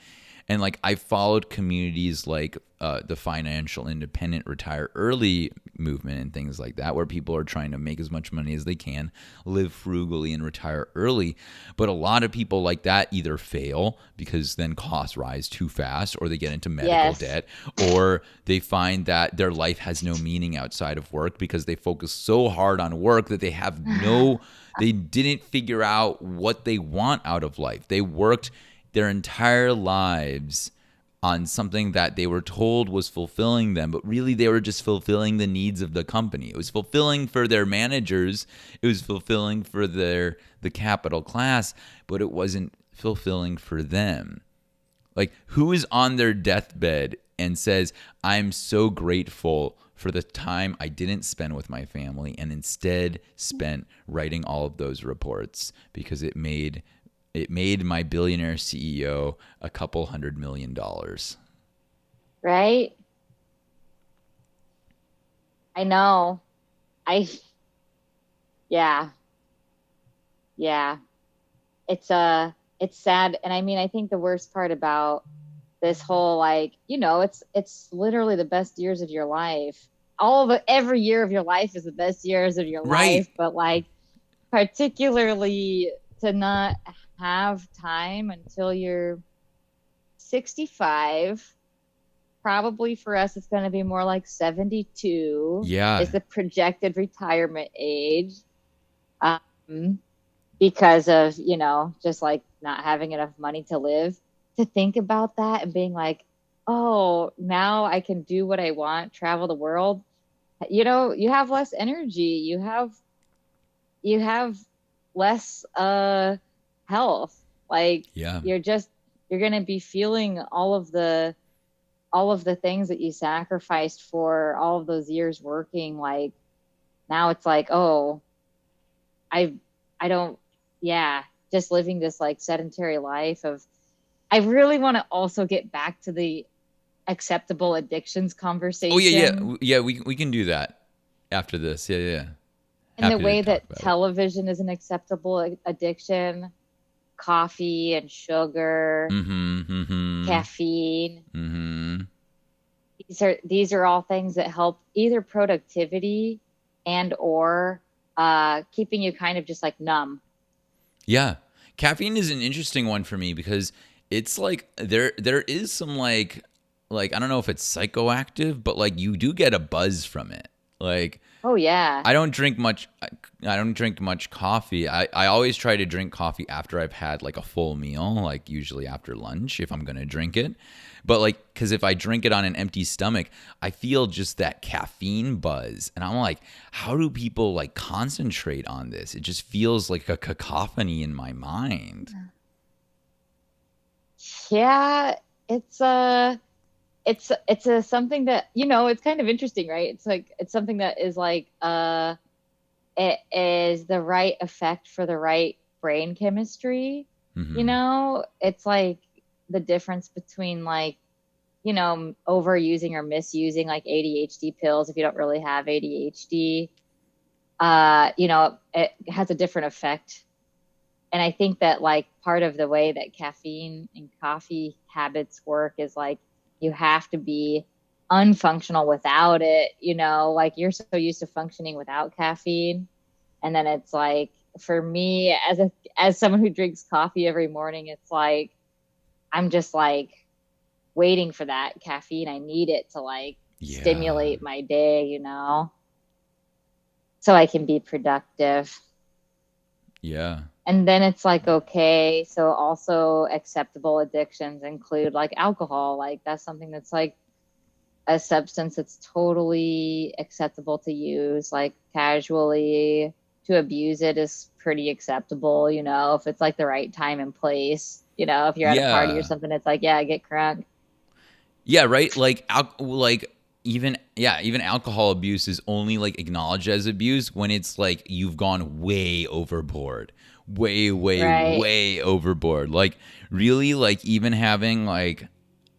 And like I followed communities like the financial independent retire early movement and things like that, where people are trying to make as much money as they can, live frugally, and retire early. But a lot of people like that either fail because then costs rise too fast, or they get into medical debt, or they find that their life has no meaning outside of work because they focus so hard on work that they didn't figure out what they want out of life. They their entire lives on something that they were told was fulfilling them, but really they were just fulfilling the needs of the company. It was fulfilling for their managers, it was fulfilling for the capital class, but it wasn't fulfilling for them. Like, who is on their deathbed and says, I'm so grateful for the time I didn't spend with my family and instead spent writing all of those reports because it made my billionaire CEO a couple $100 million. Right? I know. I yeah. Yeah. It's sad. And I mean, I think the worst part about this whole, like, it's literally the best years of your life. Every year of your life is the best years of your Right. life, but like particularly to not have time until you're 65. Probably for us, it's going to be more like 72 Yeah. is the projected retirement age. Um, because of, just like not having enough money to live, to think about that and being like, oh, now I can do what I want, travel the world. You have less energy. You have less health. Like Yeah. you're going to be feeling all of the things that you sacrificed for all of those years working. Like now it's like, oh, I I don't, yeah, just living this like sedentary life of, I really want to also get back to the acceptable addictions Oh yeah, conversation yeah. We can do that after this. Yeah, yeah. and the Happy to way talk that about it. television is an acceptable addiction, coffee and sugar, caffeine. These are all things that help either productivity and or keeping you kind of just like numb. Yeah. Caffeine is an interesting one for me because it's like there is some like I don't know if it's psychoactive, but like you do get a buzz from it. Like Oh yeah. I don't drink much. I don't drink much coffee. I always try to drink coffee after I've had like a full meal, like usually after lunch if I'm gonna drink it. But like, because if I drink it on an empty stomach, I feel just that caffeine buzz, and I'm like, how do people like concentrate on this? It just feels like a cacophony in my mind. Yeah, it's a something that, it's kind of interesting, right? It's like it's something that is like it is the right effect for the right brain chemistry. It's like the difference between like, overusing or misusing like ADHD pills if you don't really have ADHD. It has a different effect. And I think that like part of the way that caffeine and coffee habits work is like you have to be unfunctional without it, like you're so used to functioning without caffeine. And then it's like for me as someone who drinks coffee every morning, it's like I'm just like waiting for that caffeine. I need it to like Yeah. stimulate my day, so I can be productive. Yeah. And then it's like, okay, so also acceptable addictions include like alcohol. Like that's something that's like a substance that's totally acceptable to use, like casually. To abuse it is pretty acceptable, if it's like the right time and place. If you're at a party or Yeah. something, it's like, yeah, get crunk. Yeah, right? Like even alcohol abuse is only like acknowledged as abuse when it's like you've gone way overboard. Way, way, Right. way overboard. Like really like even having like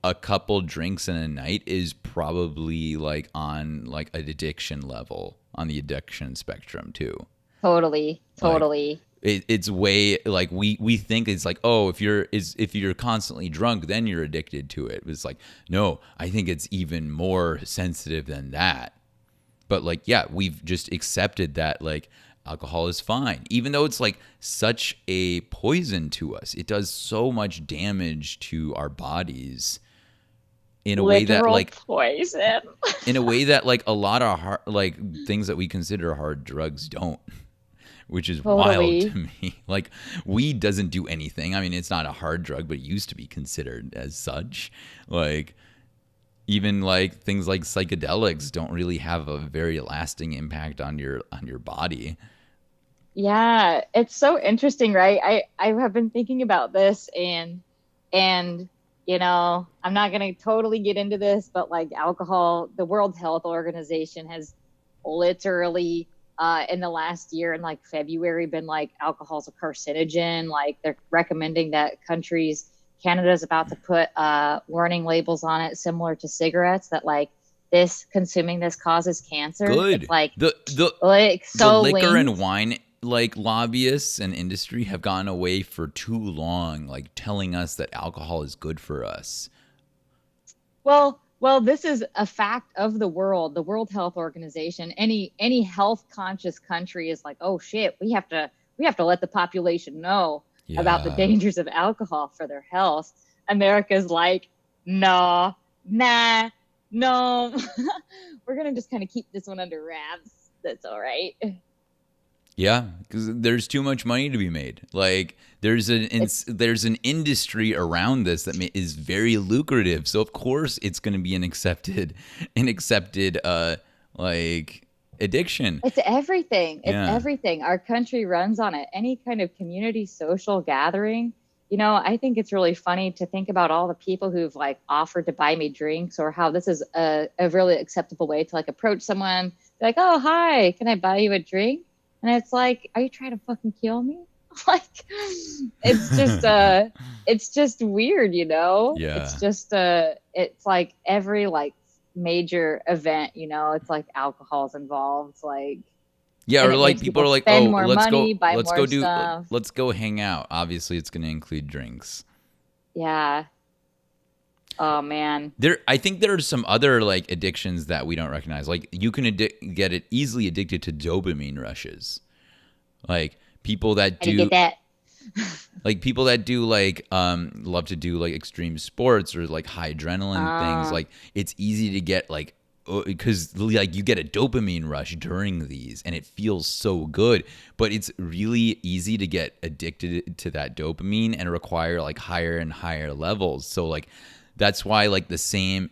a couple drinks in a night is probably like on like an addiction level on the addiction spectrum too. Totally. Like Totally. it's way like we think it's like, oh, if you're constantly drunk then you're addicted to it. It's like, no, I think it's even more sensitive than that. But like, yeah, we've just accepted that like alcohol is fine even though it's like such a poison to us. It does so much damage to our bodies in a way that Literal like poison. a lot of hard, like things that we consider hard drugs don't. which is wild to Totally. me. Like, weed doesn't do anything. I mean, it's not a hard drug, but it used to be considered as such. Like, even like things like psychedelics don't really have a very lasting impact on your body. Yeah, it's so interesting, right? I have been thinking about this and I'm not going to totally get into this, but like alcohol, the World Health Organization has literally in the last year in like February been like alcohol's a carcinogen. Like they're recommending that countries, Canada's about to put warning labels on it similar to cigarettes that like this consuming this causes cancer. It's Good. like The so liquor and linked. wine like lobbyists and industry have gone away for too long, like telling us that alcohol is good for us. Well, this is a fact of the world. The World Health Organization, any health conscious country is like, oh shit, we have to let the population know about the Yeah. dangers of alcohol for their health. America's like, no, nah, no. We're gonna just kind of keep this one under wraps. That's all right. Yeah, because there's too much money to be made. Like It's there's an industry around this that is very lucrative. So of course it's going to be an accepted like addiction. It's everything. It's Yeah. everything. Our country runs on it. Any kind of community social gathering. I think it's really funny to think about all the people who've like offered to buy me drinks or how this is a really acceptable way to like approach someone. Be like, oh, hi, can I buy you a drink? And it's like, are you trying to fucking kill me? Like, it's just, it's just weird, Yeah. It's like every like major event, it's like alcohol's involved, like, Yeah, and or it like makes people people are like, spend "Oh, more money, buy more stuff. let's go hang out." Obviously it's going to include drinks. Yeah. Oh man. I think there are some other like addictions that we don't recognize. Like you can get it easily addicted to dopamine rushes. Like people that How do you get do that? like love to do like extreme sports or like high adrenaline things. Uh, Like it's easy to get like because like you get a dopamine rush during these and it feels so good, but it's really easy to get addicted to that dopamine and require like higher and higher levels. So like that's why like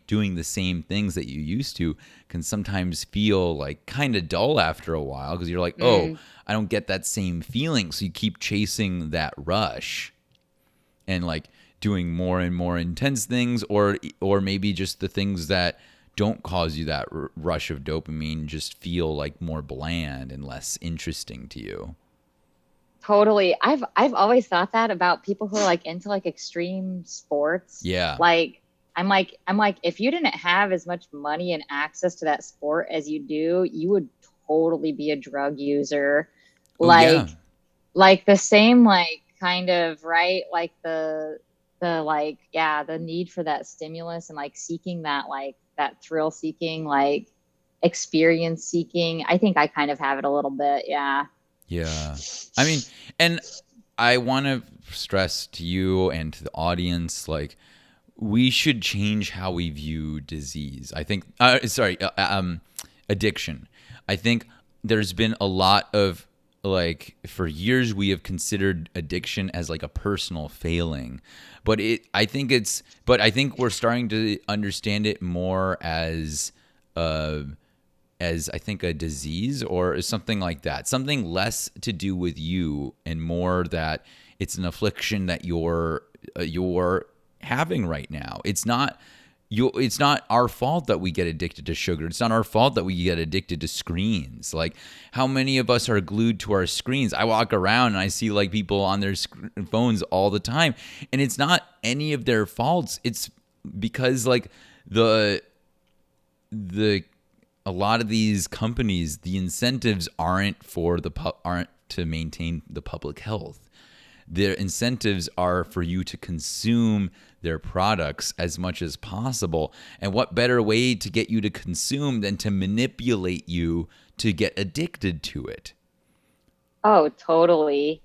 doing the same things that you used to can sometimes feel like kind of dull after a while because you're like, oh, mm, I don't get that same feeling. So you keep chasing that rush and like doing more and more intense things, or maybe just the things that don't cause you that rush of dopamine just feel like more bland and less interesting to you. totally. I've always thought that about people who are like into like extreme sports. Yeah. Like I'm like if you didn't have as much money and access to that sport as you do, you would totally be a drug user. Oh yeah. Like the same like kind of right like the like yeah the need for that stimulus and like seeking that like that thrill seeking like experience seeking. I think I kind of have it a little bit. Yeah. Yeah. I mean, and I want to stress to you and to the audience, like, we should change how we view disease. I think, addiction. I think there's been a lot of, like, for years we have considered addiction as like a personal failing, but I think we're starting to understand it more uh, as I think a disease or something like that. Something less to do with you and more that it's an affliction that you're having right now. It's not our fault that we get addicted to sugar. It's not our fault that we get addicted to screens. Like how many of us are glued to our screens? I walk around and I see like people on their phones all the time, and it's not any of their faults. It's because like the a lot of these companies, the incentives aren't to maintain the public health. Their incentives are for you to consume their products as much as possible. And what better way to get you to consume than to manipulate you to get addicted to it? Oh, totally.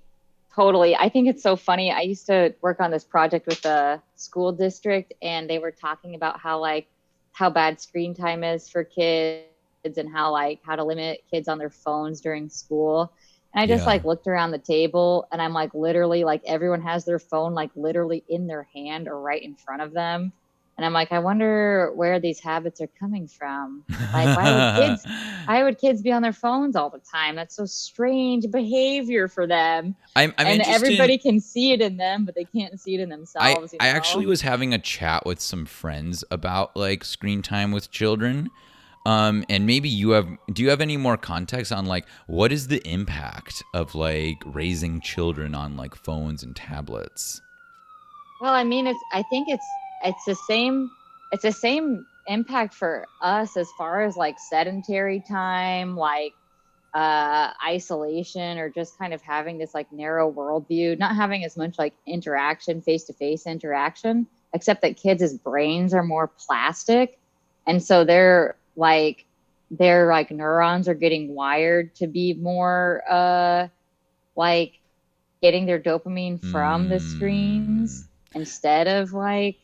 Totally. I think it's so funny. I used to work on this project with the school district and they were talking about how like how bad screen time is for kids and how like how to limit kids on their phones during school. And I just Yeah. like looked around the table and I'm like literally like everyone has their phone like literally in their hand or right in front of them. And I'm like, I wonder where these habits are coming from. Like, why would kids be on their phones all the time? That's so strange behavior for them. I'm And interested. everybody can see it in them, but they can't see it in themselves, you I actually know? was having a chat with some friends about like screen time with children. And maybe do you have any more context on like what is the impact of like raising children on like phones and tablets? Well, I mean, I think it's the same impact for us as far as like sedentary time, like isolation, or just kind of having this like narrow worldview, not having as much like interaction, face to face interaction, except that kids' brains are more plastic. And so their like neurons are getting wired to be more like getting their dopamine from the Mm. screens instead of like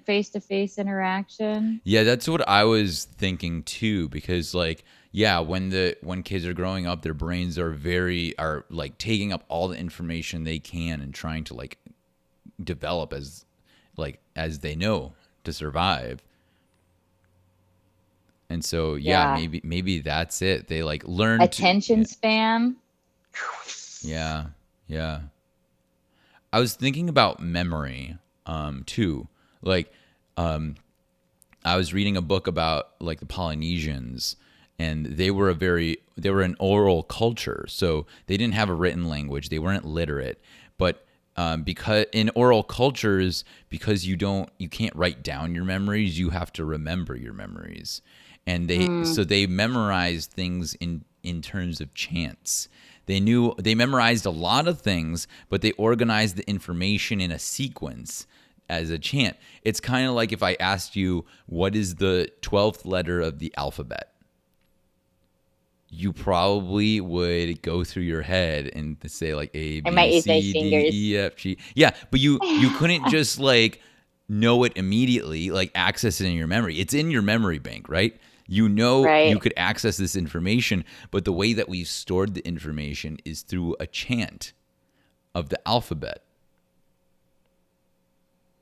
face to face interaction. Yeah, that's what I was thinking too. Because like, yeah, when kids are growing up, their brains are like taking up all the information they can and trying to like develop as they know to survive. And so yeah, Yeah. maybe that's it. They like learn to Attention yeah, span. yeah, yeah. I was thinking about memory too. Like I was reading a book about like the Polynesians, and they were an oral culture, so they didn't have a written language. They weren't literate, but because in oral cultures, because you can't write down your memories, you have to remember your memories, and Mm, they memorized things in terms of chance. They memorized a lot of things, but they organized the information in a sequence as a chant. It's kind of like if I asked you what is the 12th letter of the alphabet. You probably would go through your head and say like A, I might B, use my C, D, fingers. E, F, G. Yeah, but you couldn't just like know it immediately, like access it in your memory. It's in your memory bank, right? You know you Right. could access this information, but the way that we've stored the information is through a chant of the alphabet.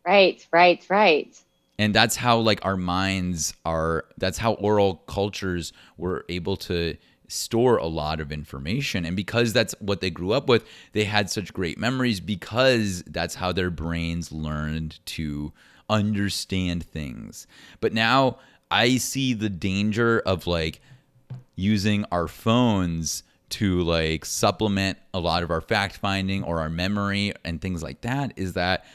Right. Right. Right. And that's how like our minds are, that's how oral cultures were able to store a lot of information. And because that's what they grew up with, they had such great memories because that's how their brains learned to understand things. But now I see the danger of like using our phones to like supplement a lot of our fact finding or our memory and things like that, is that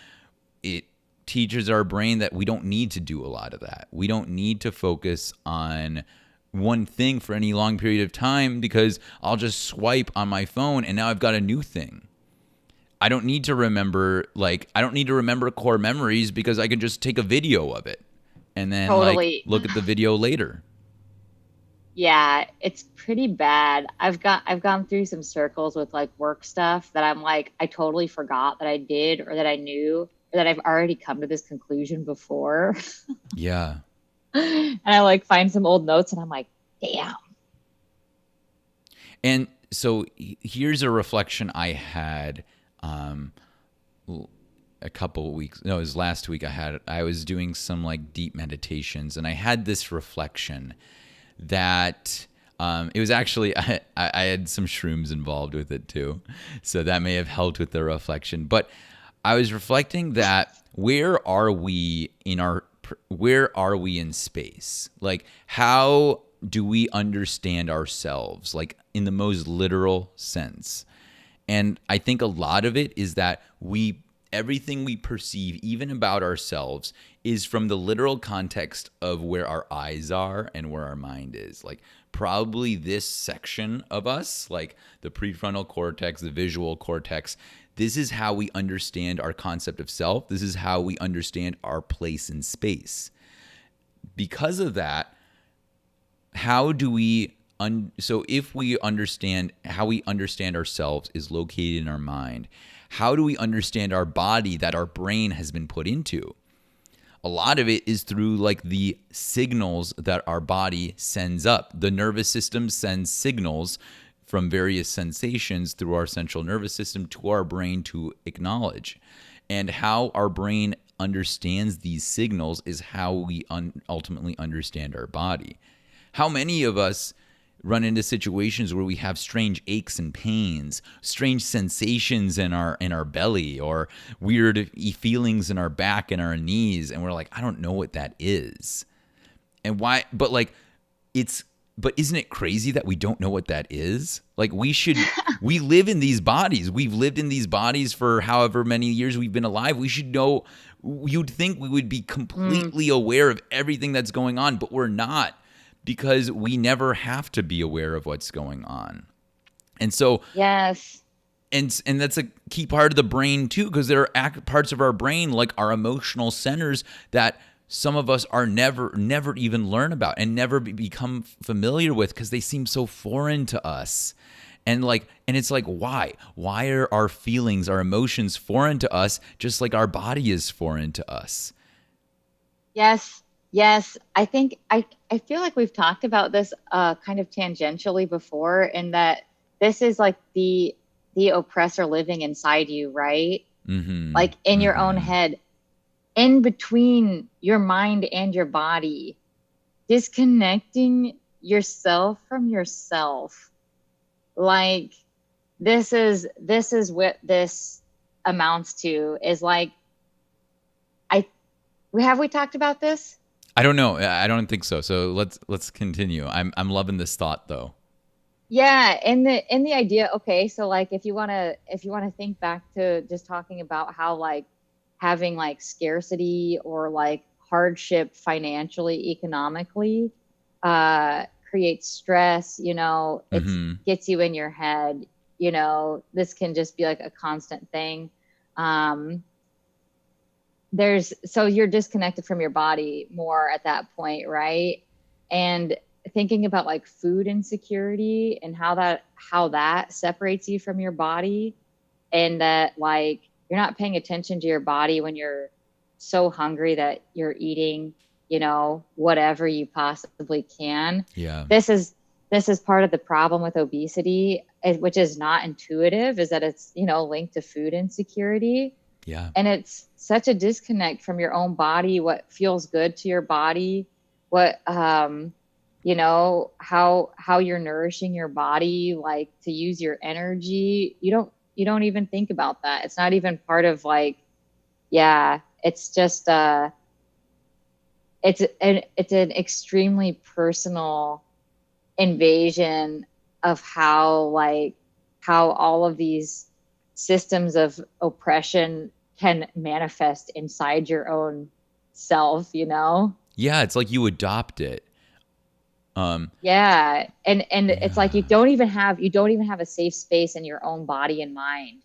it teaches our brain that we don't need to do a lot of that. We don't need to focus on one thing for any long period of time, because I'll just swipe on my phone and now I've got a new thing. I don't need to remember core memories, because I can just take a video of it and then like Totally. look at the video later. Yeah, it's pretty bad. I've gone through some circles with like work stuff that I'm like I totally forgot that I did or that I knew or that I've already come to this conclusion before. Yeah. And I like find some old notes and I'm like, damn. And so here's a reflection I had um, a couple of weeks. No, it was last week. I was doing some like deep meditations, and I had this reflection that it was actually I had some shrooms involved with it too, so that may have helped with the reflection. But I was reflecting that where are we in space? Like, how do we understand ourselves, like in the most literal sense? And I think a lot of it is that everything we perceive, even about ourselves, is from the literal context of where our eyes are and where our mind is. Like, probably this section of us, like the prefrontal cortex, the visual cortex, this is how we understand our concept of self. This is how we understand our place in space. Because of that, how do we so if we understand how we understand ourselves is located in our mind, how do we understand our body that our brain has been put into? A lot of it is through like the signals that our body sends up. The nervous system sends signals from various sensations through our central nervous system to our brain to acknowledge. And how our brain understands these signals is how we ultimately understand our body. How many of us run into situations where we have strange aches and pains, strange sensations in our belly, or weird feelings in our back and our knees, and we're like, I don't know what that is. And why? But like, but isn't it crazy that we don't know what that is? Like, we live in these bodies. We've lived in these bodies for however many years we've been alive. We should know. You'd think we would be completely aware of everything that's going on, but we're not, because we never have to be aware of what's going on. And so, Yes. and that's a key part of the brain too, because there are parts of our brain, like our emotional centers, that some of us are never even learn about and never become familiar with, because they seem so foreign to us. And it's like, why are our feelings, our emotions foreign to us, just like our body is foreign to us? Yes. Yes. I feel like we've talked about this kind of tangentially before, in that this is like the oppressor living inside you, right? Like in your own head, in between your mind and your body, disconnecting yourself from yourself. Like, this is what this amounts to, is like, have we talked about this? I don't know. I don't think so. So let's continue. I'm loving this thought though. Yeah, and the idea, okay, so like if you wanna think back to just talking about how like having like scarcity or like hardship financially, economically, creates stress, it gets you in your head, this can just be like a constant thing. So you're disconnected from your body more at that point, right? And thinking about like food insecurity and how that separates you from your body, and that like you're not paying attention to your body when you're so hungry that you're eating, whatever you possibly can. Yeah. This is part of the problem with obesity, which is not intuitive, is that it's, linked to food insecurity. Yeah. And it's such a disconnect from your own body, what feels good to your body, what, how you're nourishing your body, like to use your energy. You don't even think about that. It's not even part of like, yeah, it's just, it's an extremely personal invasion of how all of these systems of oppression can manifest inside your own self, Yeah, it's like you adopt it. Yeah. And it's like you don't even have a safe space in your own body and mind.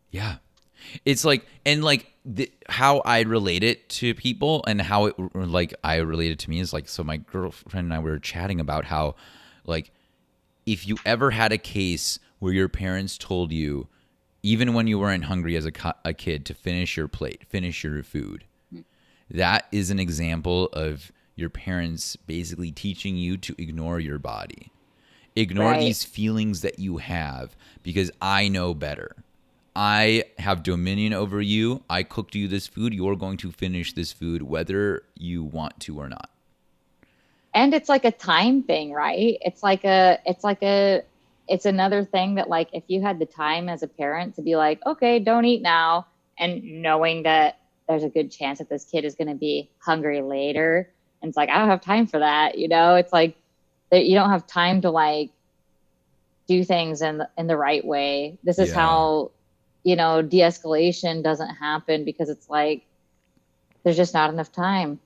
Yeah. It's like, and like how I relate it to people and how it, like, I relate it to me is like, so my girlfriend and I were chatting about how, like, if you ever had a case where your parents told you, even when you weren't hungry as a kid, to finish your plate, finish your food, that is an example of your parents basically teaching you to ignore your body. Ignore Right. these feelings that you have, because I know better. I have dominion over you. I cooked you this food. You're going to finish this food whether you want to or not. And it's like a time thing, right? It's another thing that, like, if you had the time as a parent to be like, okay, don't eat now, and knowing that there's a good chance that this kid is going to be hungry later, and it's like, I don't have time for that. It's like that you don't have time to like do things in the right way. This is how, de-escalation doesn't happen, because it's like, there's just not enough time.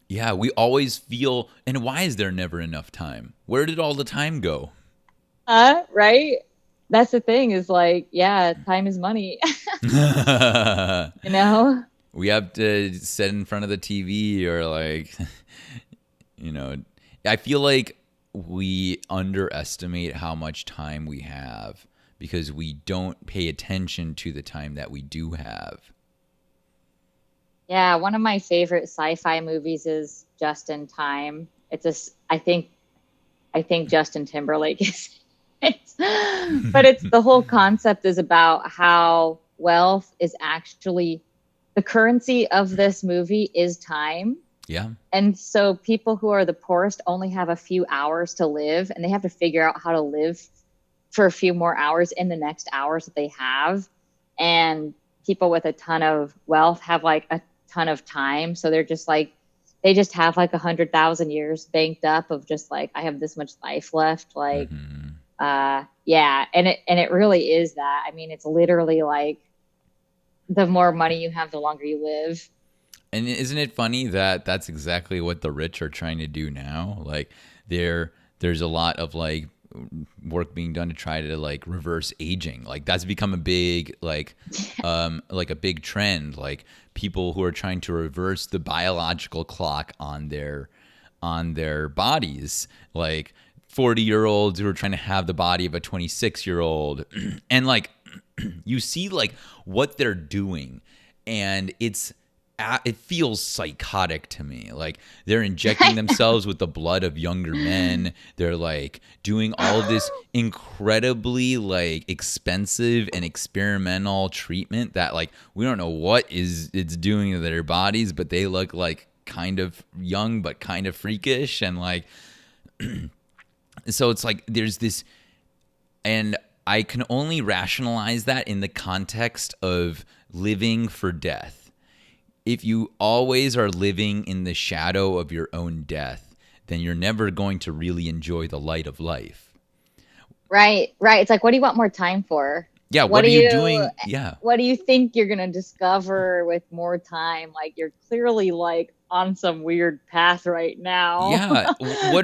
Yeah, we always feel, and why is there never enough time? Where did all the time go? Right? That's the thing, is like, yeah, time is money. We have to sit in front of the TV or like, I feel like we underestimate how much time we have because we don't pay attention to the time that we do have. Yeah, one of my favorite sci-fi movies is Just in Time. I think Justin Timberlake is But it's the whole concept is about how wealth is actually the currency of this movie is time. Yeah. And so people who are the poorest only have a few hours to live, and they have to figure out how to live for a few more hours in the next hours that they have. And people with a ton of wealth have like a ton of time. So they're just like, they just have like 100,000 years banked up of just like, I have this much life left. Like, yeah. And it really is that. I mean, it's literally like the more money you have, the longer you live. And isn't it funny that that's exactly what the rich are trying to do now? Like there's a lot of like work being done to try to like reverse aging. Like that's become a big like a big trend. Like people who are trying to reverse the biological clock on their bodies. Like 40-year-olds who are trying to have the body of a 26-year-old. And like you see like what they're doing, and it feels psychotic to me. Like they're injecting themselves with the blood of younger men. They're like doing all of this incredibly like expensive and experimental treatment that like we don't know what it's doing to their bodies, but they look like kind of young but kind of freakish. And like so it's like there's this, and I can only rationalize that in the context of living for death. If you always are living in the shadow of your own death, then you're never going to really enjoy the light of life. Right. It's like, what do you want more time for? Yeah, what are you doing? Yeah. What do you think you're going to discover with more time? Like, you're clearly like on some weird path right now. Yeah.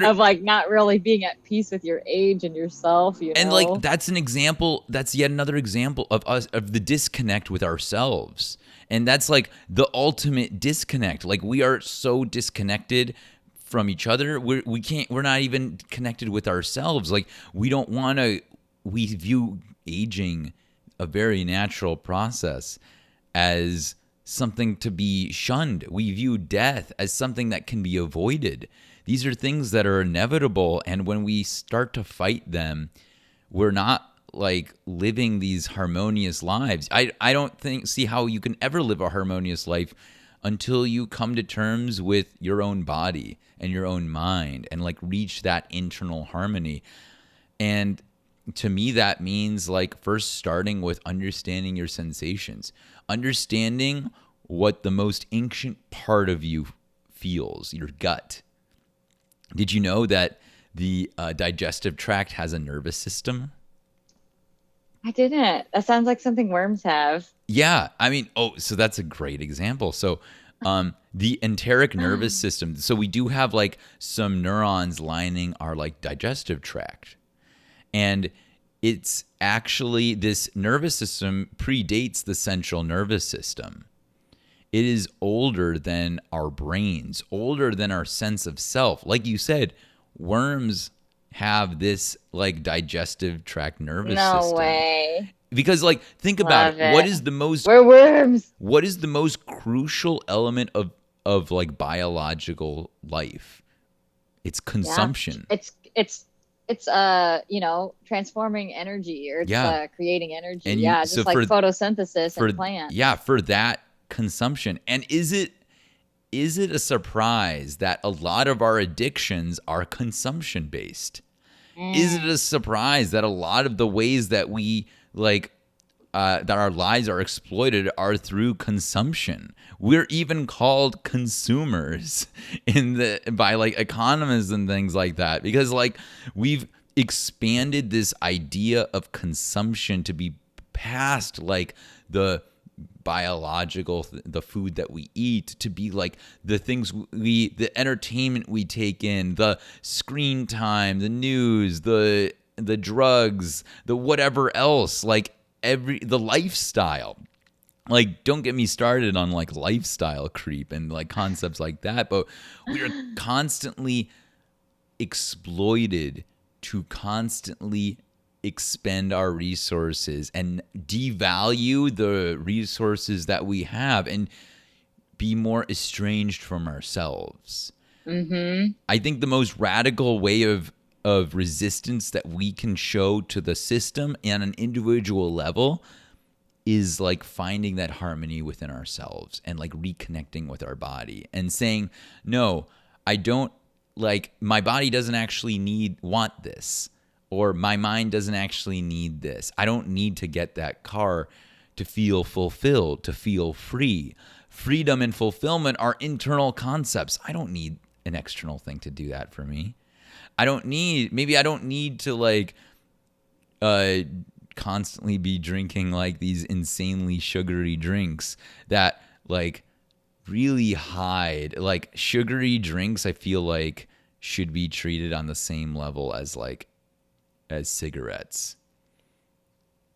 Of like not really being at peace with your age and yourself, you know? And like that's an example, that's yet another example of us, of the disconnect with ourselves. And that's like the ultimate disconnect. Like we are so disconnected from each other. We're not even connected with ourselves. Like we view aging, a very natural process, as something to be shunned. We view death as something that can be avoided. These are things that are inevitable. And when we start to fight them, we're not like living these harmonious lives. I don't see how you can ever live a harmonious life until you come to terms with your own body and your own mind and like reach that internal harmony. And to me, that means like first starting with understanding your sensations, understanding what the most ancient part of you feels, your gut. Did you know that the digestive tract has a nervous system? I didn't. That sounds like something worms have. Yeah. I mean, so that's a great example. So the enteric nervous system. So we do have like some neurons lining our like digestive tract. And it's actually, this nervous system predates the central nervous system. It is older than our brains, older than our sense of self. Like you said, worms have this like digestive tract nervous system. No way. Because like think about it. What is the most We're worms. What is the most crucial element of like biological life? It's consumption. Yeah. It's transforming energy, or it's creating energy. And just so like photosynthesis in plants. Yeah, for that consumption. And is it a surprise that a lot of our addictions are consumption based? Is it a surprise that a lot of the ways that we like that our lives are exploited are through consumption? We're even called consumers by like economists and things like that, because like we've expanded this idea of consumption to be past like the biological, the food that we eat, to be like the things the entertainment we take in, the screen time, the news, the drugs, the whatever else, like the lifestyle. Like, don't get me started on like lifestyle creep and like concepts like that, but we are constantly exploited to constantly expend our resources and devalue the resources that we have and be more estranged from ourselves. I think the most radical way of of resistance that we can show to the system on an individual level is like finding that harmony within ourselves and like reconnecting with our body and saying, no, I don't, like, my body doesn't actually want this, or my mind doesn't actually need this. I don't need to get that car to feel fulfilled, to feel free. Freedom and fulfillment are internal concepts. I don't need an external thing to do that for me. I don't need to like constantly be drinking like these insanely sugary drinks that like really hide. Like sugary drinks, I feel like should be treated on the same level as cigarettes.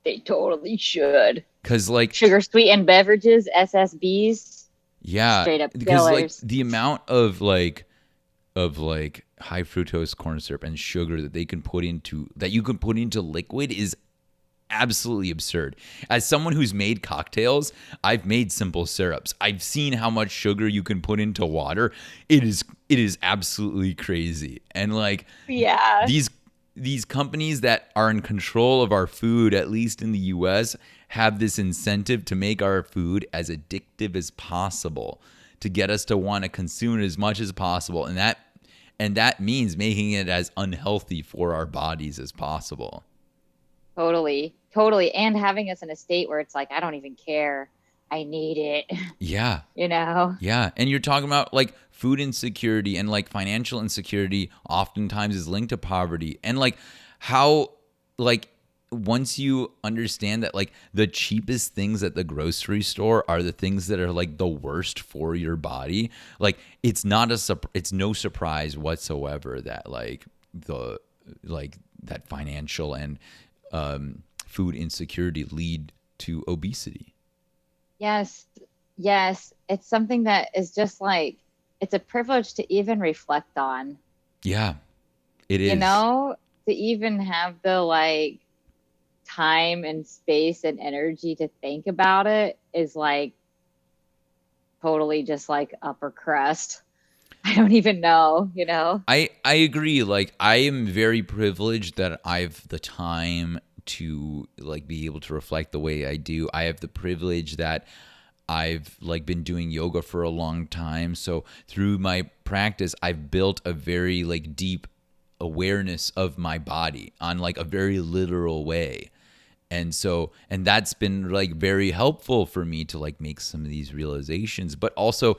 They totally should. Cause like sugar sweetened beverages, SSBs, yeah, straight up because like killers. the amount of high fructose corn syrup and sugar that you can put into liquid is absolutely absurd. As someone who's made cocktails, I've made simple syrups. I've seen how much sugar you can put into water. It is absolutely crazy. And like Yeah. these companies that are in control of our food, at least in the US, have this incentive to make our food as addictive as possible, to get us to want to consume it as much as possible. And that means making it as unhealthy for our bodies as possible. Totally. And having us in a state where it's like, I don't even care. I need it. Yeah. You know? Yeah. And you're talking about like food insecurity, and like financial insecurity oftentimes is linked to poverty. And like how, like, once you understand that like the cheapest things at the grocery store are the things that are like the worst for your body, like it's no surprise whatsoever that like that financial and food insecurity lead to obesity. Yes. It's something that is just like, it's a privilege to even reflect on. Yeah, it is. You know, to even have the like time and space and energy to think about it is like totally just like upper crust. I don't even know, you know? I agree. Like I am very privileged that I have the time to like be able to reflect the way I do. I have the privilege that I've like been doing yoga for a long time. So through my practice, I've built a very like deep awareness of my body on like a very literal way. And that's been like very helpful for me to like make some of these realizations. But also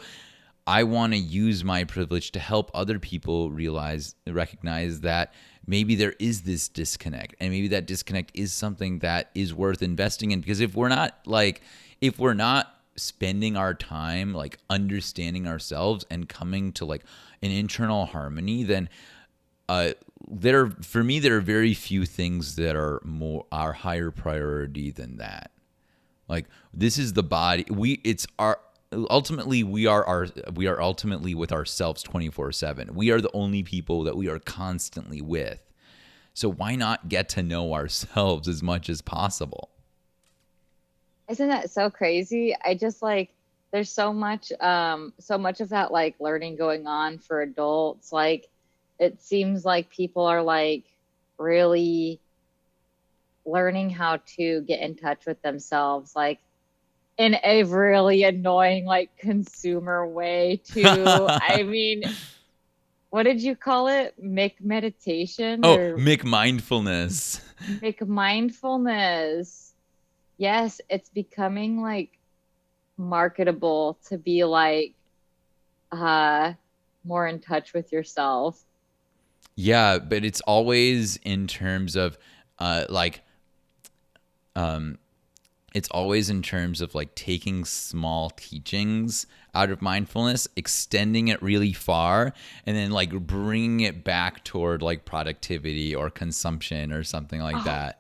I want to use my privilege to help other people recognize that maybe there is this disconnect, and maybe that disconnect is something that is worth investing in. Because if we're not spending our time like understanding ourselves and coming to like an internal harmony, then there are very few things that are our higher priority than that. Like this is the body. We are ultimately with ourselves 24/7. We are the only people that we are constantly with. So why not get to know ourselves as much as possible? Isn't that so crazy? I just like, there's so much of that like learning going on for adults. Like it seems like people are like really learning how to get in touch with themselves, like in a really annoying like consumer way too. I mean, what did you call it? Meditation Oh, or McMindfulness. mindfulness? Yes, it's becoming like marketable to be like more in touch with yourself. Yeah, but it's always in terms of like it's always in terms of like taking small teachings out of mindfulness, extending it really far, and then like bringing it back toward like productivity or consumption or something like that.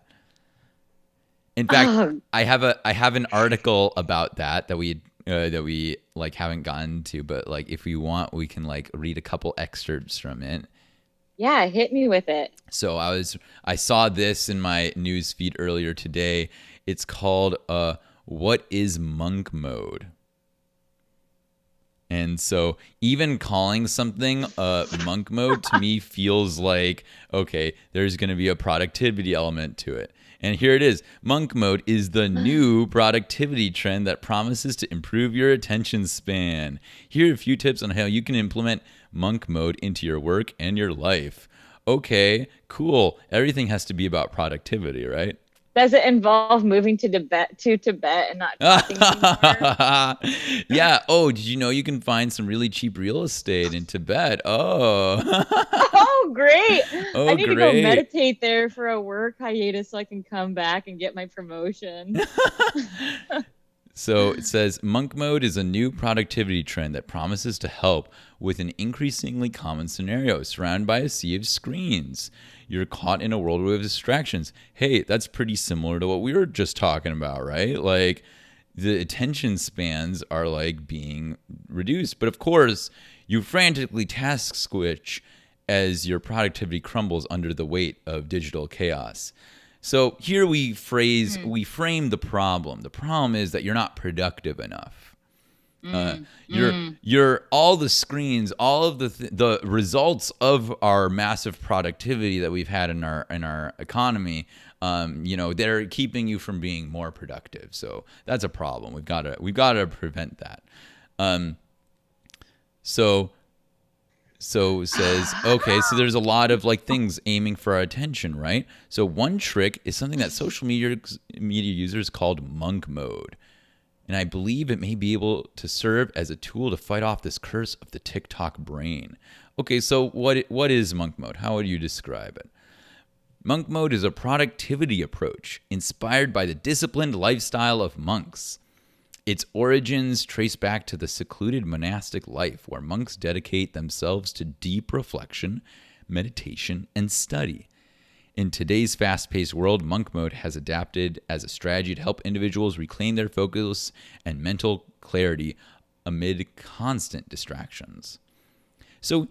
In fact, I have an article about that we like haven't gotten to, but like if we want, we can like read a couple excerpts from it. Yeah, hit me with it. So I saw this in my news feed earlier today. It's called "What is Monk Mode?" And so even calling something monk mode to me feels like, okay, there's going to be a productivity element to it. And here it is. Monk mode is the new productivity trend that promises to improve your attention span. Here are a few tips on how you can implement monk mode into your work and your life. Okay, cool. Everything has to be about productivity, right? Does it involve moving to Tibet and not talking anymore? Yeah. Oh, did you know you can find some really cheap real estate in Tibet? Oh. Oh, great. I Oh, need to go great. meditate there for a work hiatus so I can come back and get my promotion. So it says monk mode is a new productivity trend that promises to help with an increasingly common scenario surrounded by a sea of screens. You're caught in a world of distractions. Hey, that's pretty similar to what we were just talking about, right? Like the attention spans are like being reduced. But of course, you frantically task switch as your productivity crumbles under the weight of digital chaos. So here we frame the problem. The problem is that you're not productive enough. You're all the screens, all of the results of our massive productivity that we've had in our economy. They're keeping you from being more productive. So that's a problem. We've got to prevent that. So it says, okay, so there's a lot of like things aiming for our attention, right? So one trick is something that social media users called monk mode. And I believe it may be able to serve as a tool to fight off this curse of the TikTok brain. Okay, so what is monk mode? How would you describe it? Monk mode is a productivity approach inspired by the disciplined lifestyle of monks. Its origins trace back to the secluded monastic life where monks dedicate themselves to deep reflection, meditation, and study. In today's fast-paced world, monk mode has adapted as a strategy to help individuals reclaim their focus and mental clarity amid constant distractions. So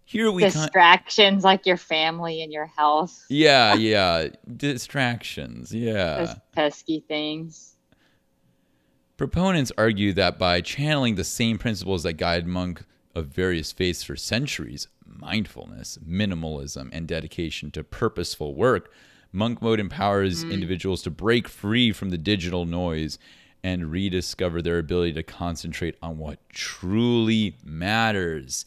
here we distractions like your family and your health. Yeah, distractions. Yeah. Those pesky things. Proponents argue that by channeling the same principles that guide monks of various faiths for centuries, mindfulness, minimalism, and dedication to purposeful work, monk mode empowers individuals to break free from the digital noise and rediscover their ability to concentrate on what truly matters.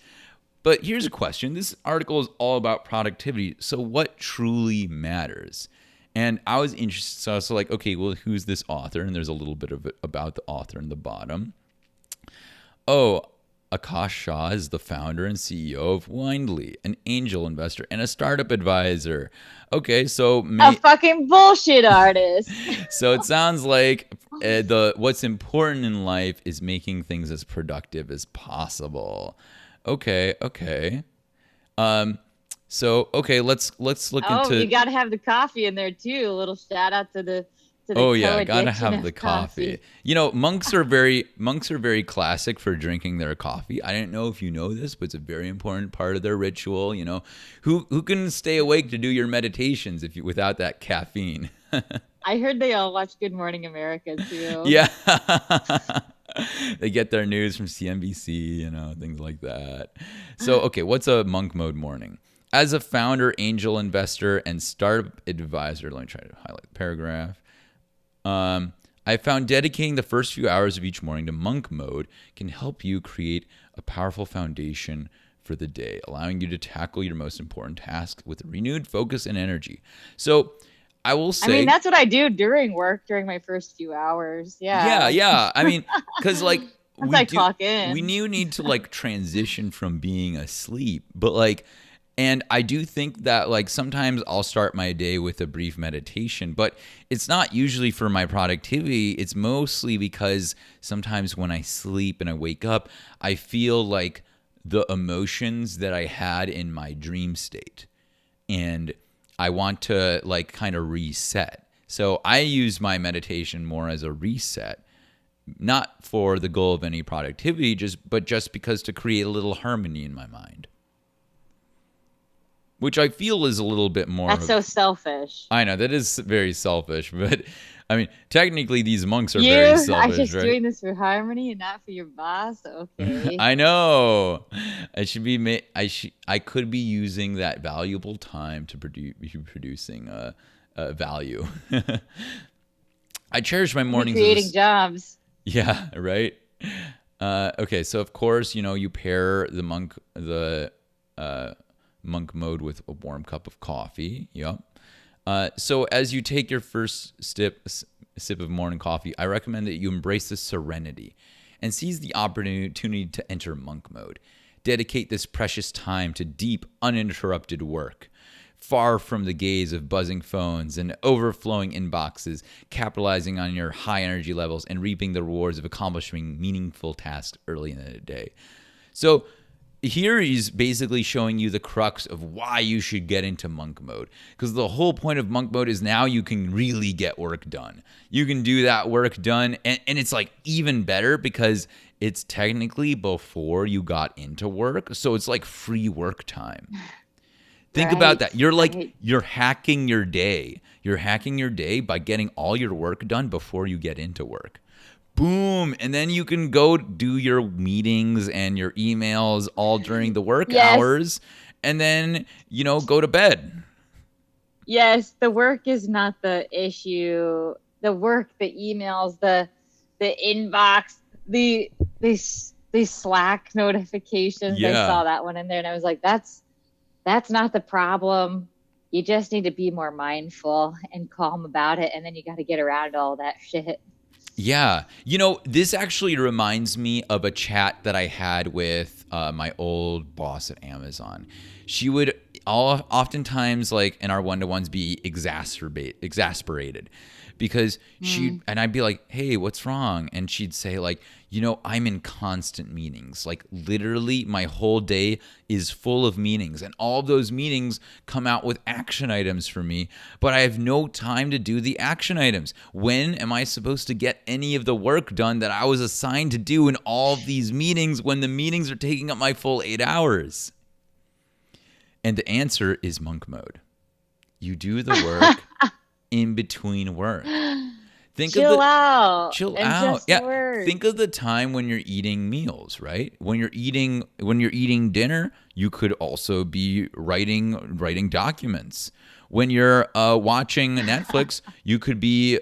But here's a question. This article is all about productivity. So what truly matters? And I was interested. So I was like, okay, well, who's this author? And there's a little bit of it about the author in the bottom. Oh, Akash Shah is the founder and CEO of Windly, an angel investor and a startup advisor. Okay, so a fucking bullshit artist. So it sounds like what's important in life is making things as productive as possible. Okay. So let's look into. Oh, you got to have the coffee in there too. A little shout out to the. Oh yeah, gotta have the coffee. You know, monks are very classic for drinking their coffee. I didn't know if you know this, but it's a very important part of their ritual. You know, who can stay awake to do your meditations without that caffeine? I heard they all watch Good Morning America too. Yeah. They get their news from CNBC, things like that. So, okay, what's a monk mode morning? As a founder, angel investor, and startup advisor, let me try to highlight the paragraph. I found dedicating the first few hours of each morning to monk mode can help you create a powerful foundation for the day, allowing you to tackle your most important tasks with renewed focus and energy. So I will say, I mean, that's what I do during work, during my first few hours. Yeah. I mean, because like clock in. We need to like transition from being asleep, but like. And I do think that like sometimes I'll start my day with a brief meditation, but it's not usually for my productivity. It's mostly because sometimes when I sleep and I wake up, I feel like the emotions that I had in my dream state. And I want to like kind of reset. So I use my meditation more as a reset, not for the goal of any productivity, but just because to create a little harmony in my mind. Which I feel is a little bit more. That's so selfish. I know that is very selfish, but I mean, technically, these monks are You very are selfish, just right? doing this for harmony and not for your boss. Okay. I know. I should be. I could be using that valuable time to be producing value. I cherish my Be mornings as creating jobs. yeah, right. Okay, so of course, you pair the monk mode with a warm cup of coffee. Yep. So as you take your first sip of morning coffee, I recommend that you embrace the serenity and seize the opportunity to enter monk mode. Dedicate this precious time to deep, uninterrupted work. Far from the gaze of buzzing phones and overflowing inboxes, capitalizing on your high energy levels and reaping the rewards of accomplishing meaningful tasks early in the day. So here he's basically showing you the crux of why you should get into monk mode. Because the whole point of monk mode is now you can really get work done. You can do that work done. And it's like even better because it's technically before you got into work. So it's like free work time. Think about Right. that. Right. You're hacking your day. You're hacking your day by getting all your work done before you get into work. Boom. And then you can go do your meetings and your emails all during the work Yes. hours and then, go to bed. Yes. The work is not the issue. The work, the emails, the inbox, the Slack notifications. I Yeah. saw that one in there and I was like, that's not the problem. You just need to be more mindful and calm about it. And then you got to get around all that shit. Yeah. This actually reminds me of a chat that I had with my old boss at Amazon. She would oftentimes, like in our one-to-ones, be exasperated because and I'd be like, hey, what's wrong? And she'd say like, I'm in constant meetings. Like literally my whole day is full of meetings and all of those meetings come out with action items for me, but I have no time to do the action items. When am I supposed to get any of the work done that I was assigned to do in all of these meetings when the meetings are taking up my full 8 hours? And the answer is monk mode. You do the work in between work. Chill out Chill and out. just Yeah. work. Think of the time when you're eating meals, right? When you're eating dinner, you could also be writing documents. When you're watching Netflix, you could be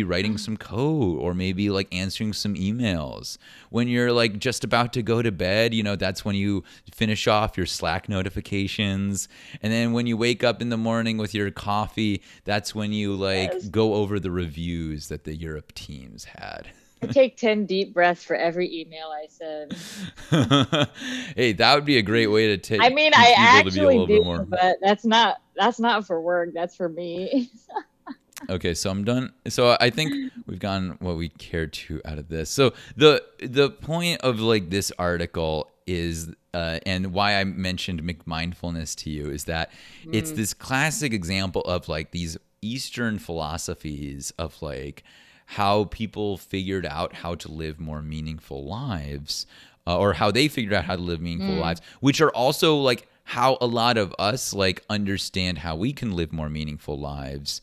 writing some code or maybe like answering some emails. When you're like just about to go to bed, that's when you finish off your Slack notifications. And then when you wake up in the morning with your coffee, that's when you like Yes. go over the reviews that the Europe teams had. I take 10 deep breaths for every email I send. Hey, that would be a great way to I mean, I teach people to be a actually little bit do, more. but that's not for work. That's for me. Okay, so I'm done. So I think we've gotten what we care to out of this. So the point of like this article is, and why I mentioned mindfulness to you is that it's this classic example of like these Eastern philosophies of like how people figured out how to live more meaningful lives, or how they figured out how to live meaningful lives, which are also like how a lot of us like understand how we can live more meaningful lives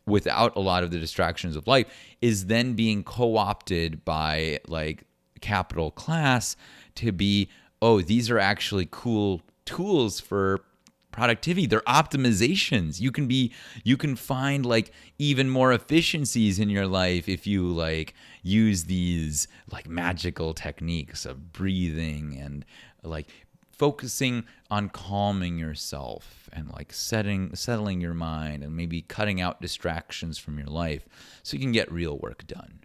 without a lot of the distractions of life, is then being co-opted by like capital class to be, oh, these are actually cool tools for productivity. They're optimizations. You can find like even more efficiencies in your life if you like use these like magical techniques of breathing and like focusing on calming yourself and like settling your mind and maybe cutting out distractions from your life so you can get real work done.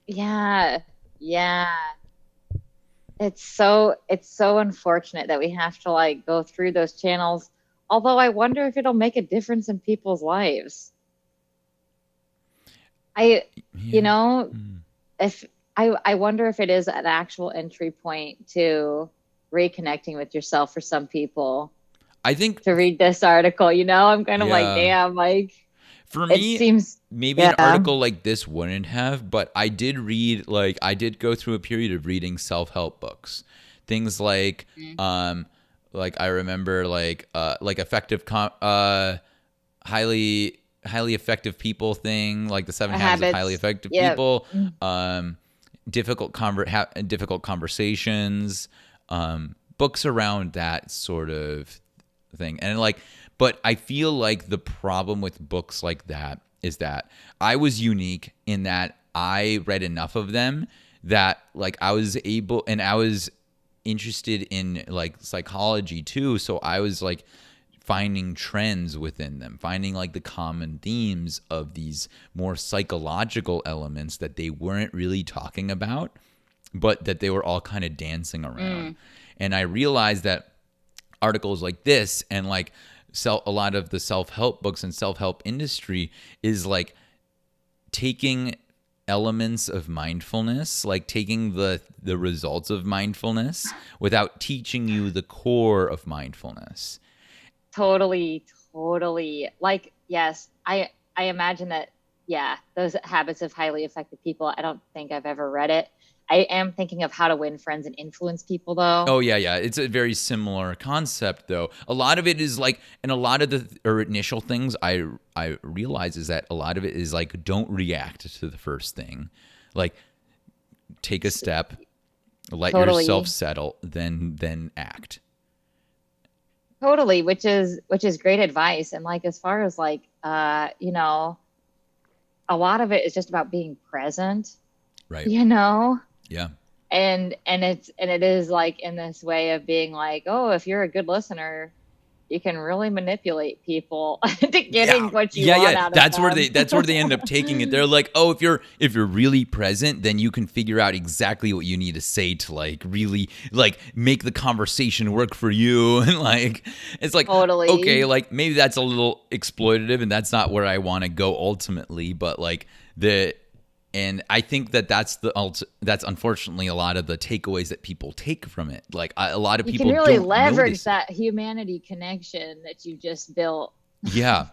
Yeah. Yeah. It's so unfortunate that we have to like go through those channels. Although I wonder if it'll make a difference in people's lives. I, you Yeah. know, if I wonder if it is an actual entry point to reconnecting with yourself for some people I think, to read this article. I'm kind of like, yeah. damn, like For it me, seems, maybe an yeah. article like this wouldn't have, but I did read, like, I did go through a period of reading self-help books. Things like I remember, like effective, highly highly effective people thing, like the seven habits of highly Habits. effective Yep. people, difficult conversations, books around that sort of thing. And like, but I feel like the problem with books like that is that I was unique in that I read enough of them that like I was able, and I was interested in like psychology too. So I was like finding trends within them, finding like the common themes of these more psychological elements that they weren't really talking about, but that they were all kind of dancing around. And I realized that articles like this and like a lot of the self-help books and self-help industry is like taking elements of mindfulness, like taking the results of mindfulness without teaching you the core of mindfulness. Totally, totally. Like, yes, I imagine that, yeah, those habits of highly effective people, I don't think I've ever read it. I am thinking of How to Win Friends and Influence People, though. Oh yeah. It's a very similar concept, though. A lot of it is like, and a lot of the initial things I realize is that a lot of it is like, don't react to the first thing, like take a step, let yourself Totally, settle, then act. totally, which is great advice. And like, as far as like, a lot of it is just about being present, Right. you know? Yeah. And it is like in this way of being like, oh, if you're a good listener, you can really manipulate people to getting what you want out of them. That's where they end up taking it. They're like, oh, if you're really present, then you can figure out exactly what you need to say to like really like make the conversation work for you. And like it's like, okay, Totally. like maybe that's a little exploitative and that's not where I want to go ultimately, but like and I think that that's unfortunately a lot of the takeaways that people take from it. Like a lot of You can people really don't leverage notice it. that humanity connection that you just built. Yeah.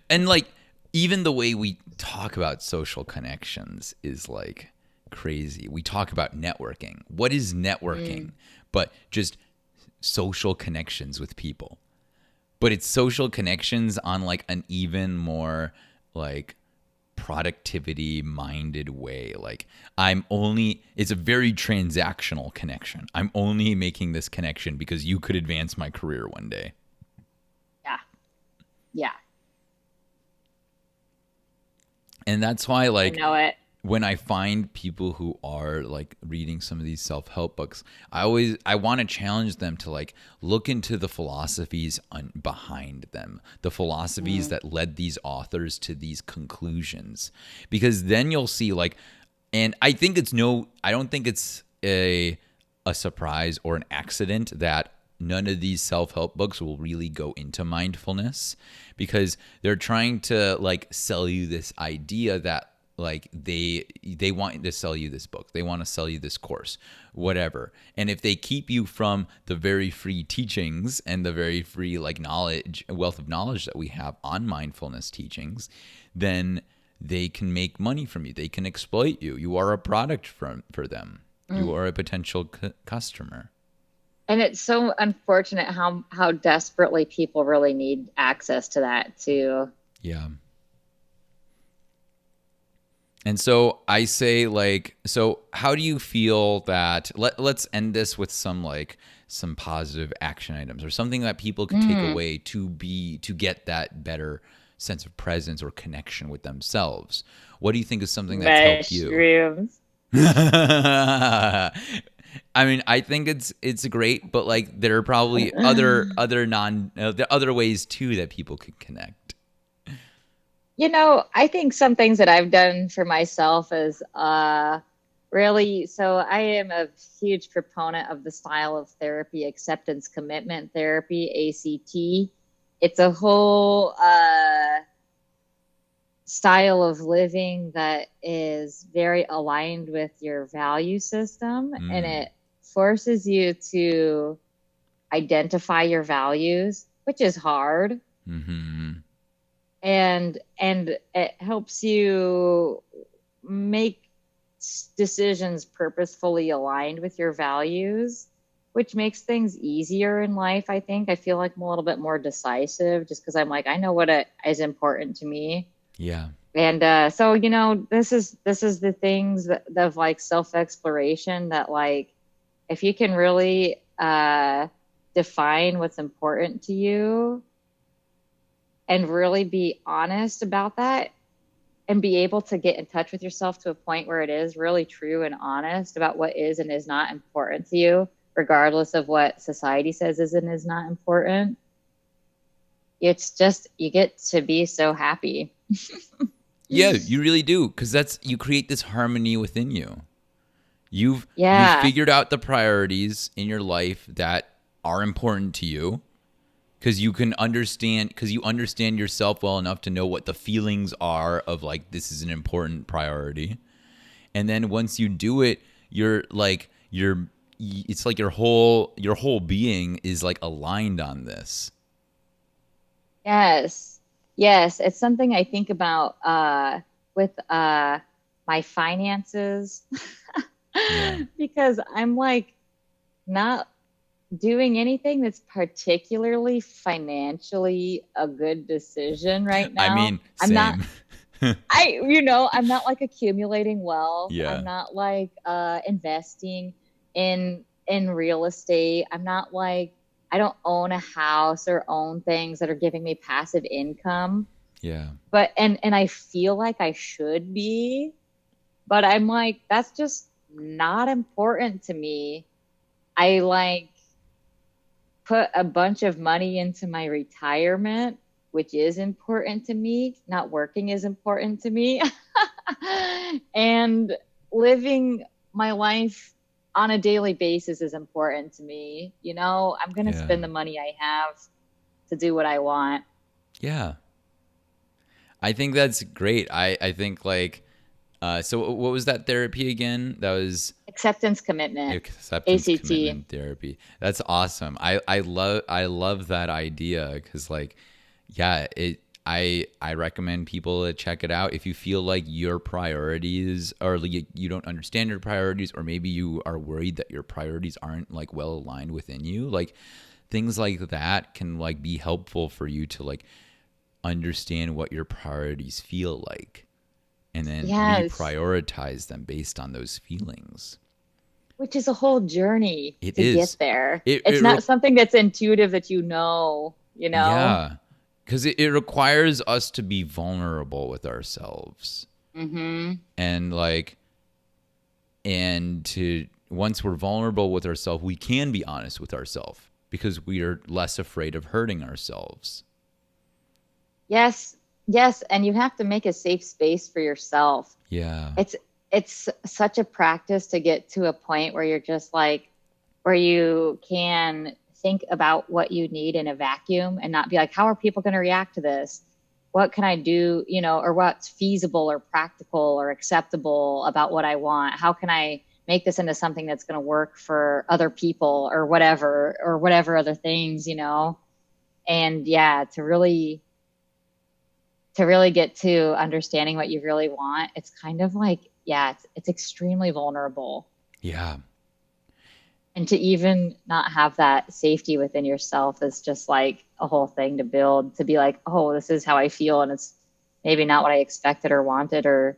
And like even the way we talk about social connections is like crazy. We talk about networking. What is networking? But just social connections with people. But it's social connections on like an even more like productivity minded way. Like it's a very transactional connection. I'm only making this connection because you could advance my career one day. Yeah. Yeah. And that's why I like know it. when I find people who are like reading some of these self-help books, I want to challenge them to like look into the philosophies behind them, the philosophies that led these authors to these conclusions, because then you'll see like, and I don't think it's a surprise or an accident that none of these self-help books will really go into mindfulness, because they're trying to like sell you this idea that like they want to sell you this book, they want to sell you this course, whatever. And if they keep you from the very free teachings and the very free like wealth of knowledge that we have on mindfulness teachings, then they can make money from you, they can exploit you. You are a product for them. You are a potential customer. And it's so unfortunate how desperately people really need access to that too. Yeah. And so I say like, so how do you feel that let's end this with some positive action items or something that people could take away to get that better sense of presence or connection with themselves. What do you think is something that's helped you? Mushrooms. I mean, I think it's great, but like there are probably there are other ways too that people could connect. I think some things that I've done for myself is really, so I am a huge proponent of the style of therapy, acceptance commitment therapy, ACT. It's a whole style of living that is very aligned with your value system, and it forces you to identify your values, which is hard. Mm-hmm. And it helps you make decisions purposefully aligned with your values. which makes things easier in life. I think I feel like I'm a little bit more decisive just because I'm like, I know is important to me. Yeah. And so, this is the things that of like self exploration that like if you can really define what's important to you and really be honest about that and be able to get in touch with yourself to a point where it is really true and honest about what is and is not important to you, regardless of what society says is and is not important. It's just, you get to be so happy. Yeah, you really do, because you create this harmony within you. You've Yeah. figured out the priorities in your life that are important to you, because you understand yourself well enough to know what the feelings are of like, this is an important priority. And then once you do it, it's like your whole being is like aligned on this. Yes. Yes. It's something I think about with my finances Yeah. because I'm like not doing anything that's particularly financially a good decision right I now. mean, I'm not same. I'm not like accumulating wealth. I'm Yeah. not like investing in real estate. I'm not like I don't own a house or own things that are giving me passive income. Yeah. But and I feel like I should be, but I'm like that's just not important to me. I like put a bunch of money into my retirement, which is important to me. Not working is important to me. And living my life on a daily basis is important to me. I'm going to Yeah. spend the money I have to do what I want. Yeah. I think that's great. I think like, so what was that therapy again? That was Acceptance commitment, acceptance ACT. commitment therapy. That's awesome. I love that idea, because like, yeah, I recommend people to check it out if you feel like your priorities, or like you don't understand your priorities, or maybe you are worried that your priorities aren't like well aligned within you. Like things like that can like be helpful for you to like understand what your priorities feel like, and then Yes, reprioritize them based on those feelings. which is a whole journey It to is. get there. It, It's it not something that's intuitive that you know? Yeah, because it requires us to be vulnerable with ourselves, Mm-hmm. and like, and to once we're vulnerable with ourselves, we can be honest with ourselves because we are less afraid of hurting ourselves. Yes, yes, and you have to make a safe space for yourself. Yeah, It's it's such a practice to get to a point where you're just like where you can think about what you need in a vacuum and not be like, how are people going to react to this? What can I do, or what's feasible or practical or acceptable about what I want? How can I make this into something that's going to work for other people or whatever other things. And yeah, to really get to understanding what you really want, it's kind of like, yeah, it's extremely vulnerable. yeah, And to even not have that safety within yourself is just like a whole thing to build, to be like, oh, this is how I feel. And it's maybe not what I expected or wanted or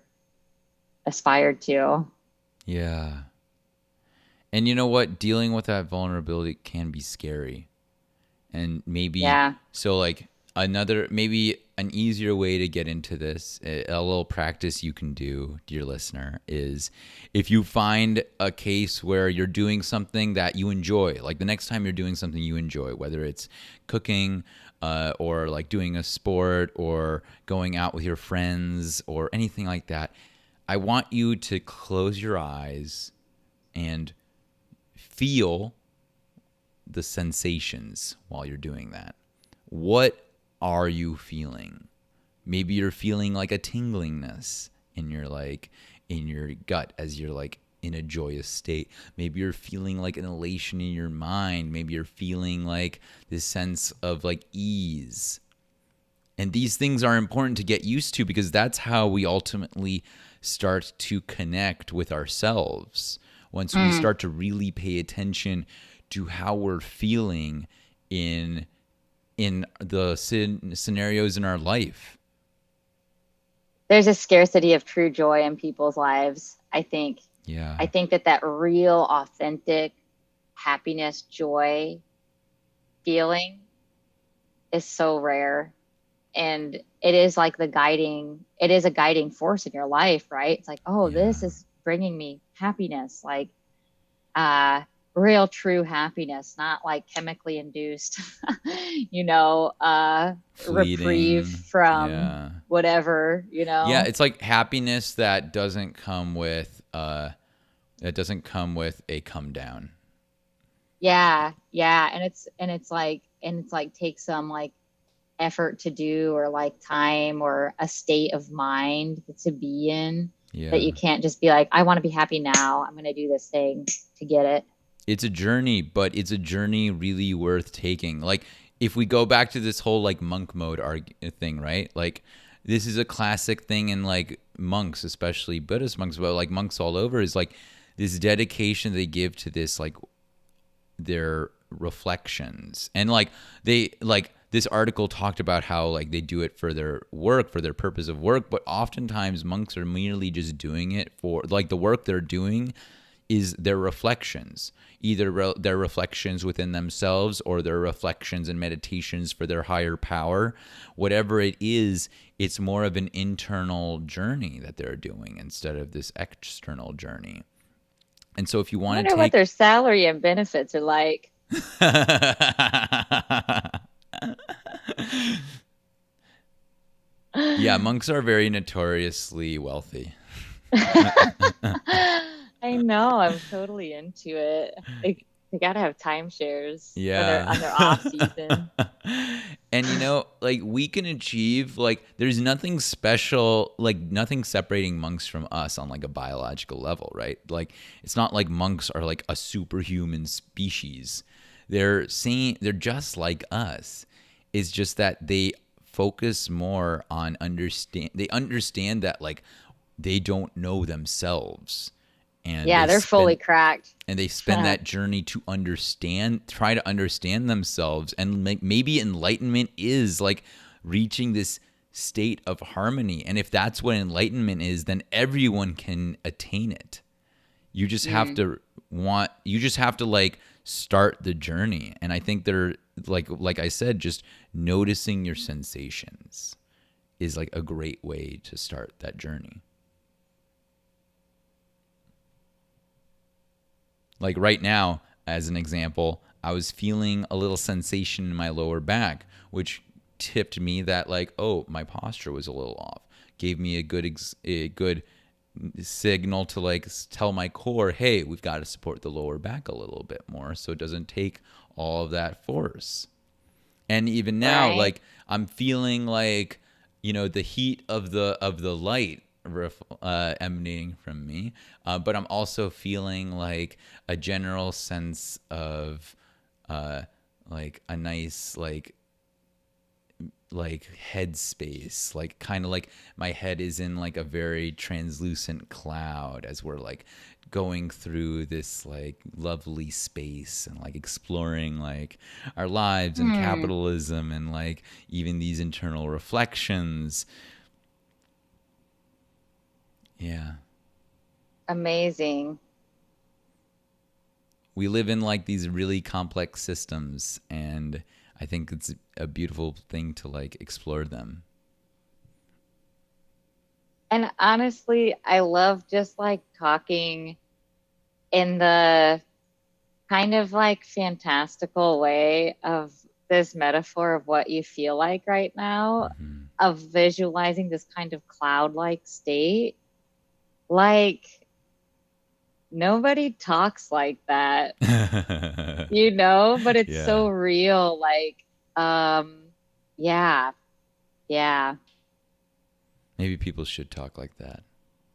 aspired to. yeah. And you know what? Dealing with that vulnerability can be scary. And maybe, Yeah. so like, maybe an easier way to get into this, a little practice you can do, dear listener, is if you find a case where you're doing something that you enjoy, like the next time you're doing something you enjoy, whether it's cooking, or like doing a sport, or going out with your friends, or anything like that, I want you to close your eyes and feel the sensations while you're doing that. What are you feeling? Maybe you're feeling like a tinglingness in your gut as you're like in a joyous state. Maybe you're feeling like an elation in your mind. Maybe you're feeling like this sense of like ease. And these things are important to get used to, because that's how we ultimately start to connect with ourselves. Once we Mm, start to really pay attention to how we're feeling in the scenarios in our life. There's a scarcity of true joy in people's lives, I think. Yeah. I think that real, authentic happiness, joy feeling is so rare. And it is like it is a guiding force in your life, right? It's like, oh, this Yeah. is bringing me happiness, like real, true happiness, not like chemically induced, reprieve Fleeting. from Yeah. whatever, Yeah, it's like happiness that doesn't come with a come down. Yeah, yeah. And it's like take some like effort to do, or like time, or a state of mind to be in, that Yeah. you can't just be like, I want to be happy now, I'm going to do this thing to get it. It's a journey, but it's a journey really worth taking. Like if we go back to this whole like monk mode thing, right? Like this is a classic thing in like monks, especially Buddhist monks, but like monks all over, is like this dedication they give to this, like their reflections. And like they like this article talked about how like they do it for their work, for their purpose of work, but oftentimes monks are merely just doing it for like the work they're doing is their reflections, either their reflections within themselves or their reflections and meditations for their higher power. Whatever it is, it's more of an internal journey that they're doing instead of this external journey. And so if you I want to wonder what take their salary and benefits are like. Yeah, monks are very notoriously wealthy. I know, I'm totally into it. They gotta have timeshares when they're on Yeah. their off season. And like we can achieve, like there's nothing special, like nothing separating monks from us on like a biological level, right? Like it's not like monks are like a superhuman species. They're just like us. It's just that they focus more on they understand that like they don't know themselves, and Yeah, they're fully cracked. they spend that journey to try to understand themselves. And maybe enlightenment is like reaching this state of harmony. And if that's what enlightenment is, then everyone can attain it. You just have to like start the journey. And I think they're like I said, just noticing your sensations is like a great way to start that journey. Like right now, as an example, I was feeling a little sensation in my lower back, which tipped me that like, oh, my posture was a little off. Gave me a good signal to like tell my core, hey, we've got to support the lower back a little bit more so it doesn't take all of that force. And even now, Right. like I'm feeling like, the heat of the light emanating from me, but I'm also feeling like a general sense of like a nice like headspace, like kind of like my head is in like a very translucent cloud as we're like going through this like lovely space and like exploring like our lives and capitalism and like even these internal reflections. Yeah. Amazing. We live in like these really complex systems, and I think it's a beautiful thing to like explore them. And honestly, I love just like talking in the kind of like fantastical way of this metaphor of what you feel like right now, of visualizing this kind of cloud-like state. Like nobody talks like that, but it's Yeah. so real. Like, yeah, yeah, Maybe people should talk like that.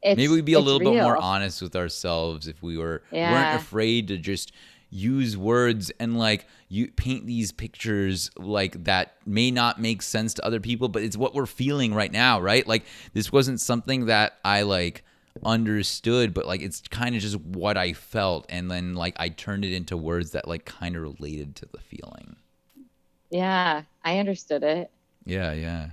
Maybe it's we'd be a it's little bit more real. honest with ourselves if we weren't Yeah. afraid to just use words and like you paint these pictures like that may not make sense to other people, but it's what we're feeling right now, right? Like this wasn't something that I like understood, but like it's kind of just what I felt, and then like I turned it into words that like kind of related to the feeling. Yeah, I understood it. Yeah, yeah.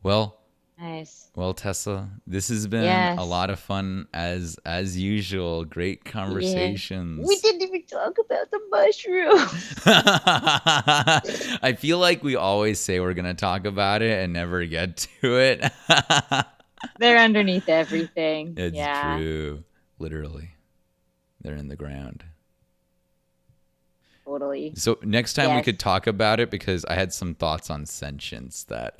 Well, Nice. well, Tessa, this has been a Yes. lot of fun as usual. Great Yeah. We conversations. didn't even talk about the mushrooms. I feel like we always say we're gonna talk about it and never get to it. They're underneath everything. It's Yeah. true. Literally. They're in the ground. Totally. So next time we Yes. could talk about it, because I had some thoughts on sentience that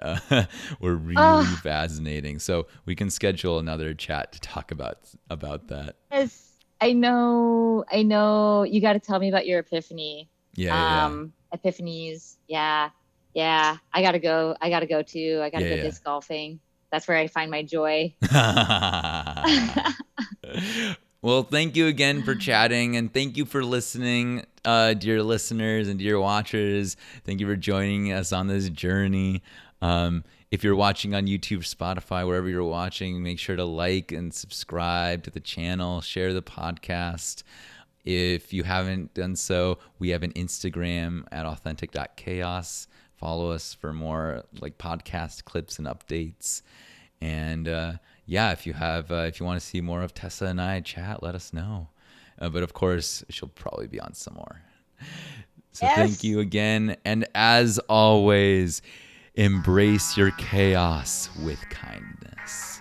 were really Oh, fascinating. So we can schedule another chat to talk about that. yes. I know. I know. You got to tell me about your epiphany. Yeah, yeah, Epiphanies. Yeah. Yeah. I got to go. I got to go too. I got to go yeah. disc golfing. That's where I find my joy. Yeah. Well, thank you again for chatting, and thank you for listening, dear listeners and dear watchers. Thank you for joining us on this journey. If you're watching on YouTube, Spotify, wherever you're watching, make sure to like and subscribe to the channel, share the podcast. If you haven't done so, we have an Instagram at authentic.chaos. Follow us for more like podcast clips and updates. And yeah, if you want to see more of Tessa and I chat, let us know. But of course, she'll probably be on some more. So thank Yes. you again. And as always, embrace your chaos with kindness.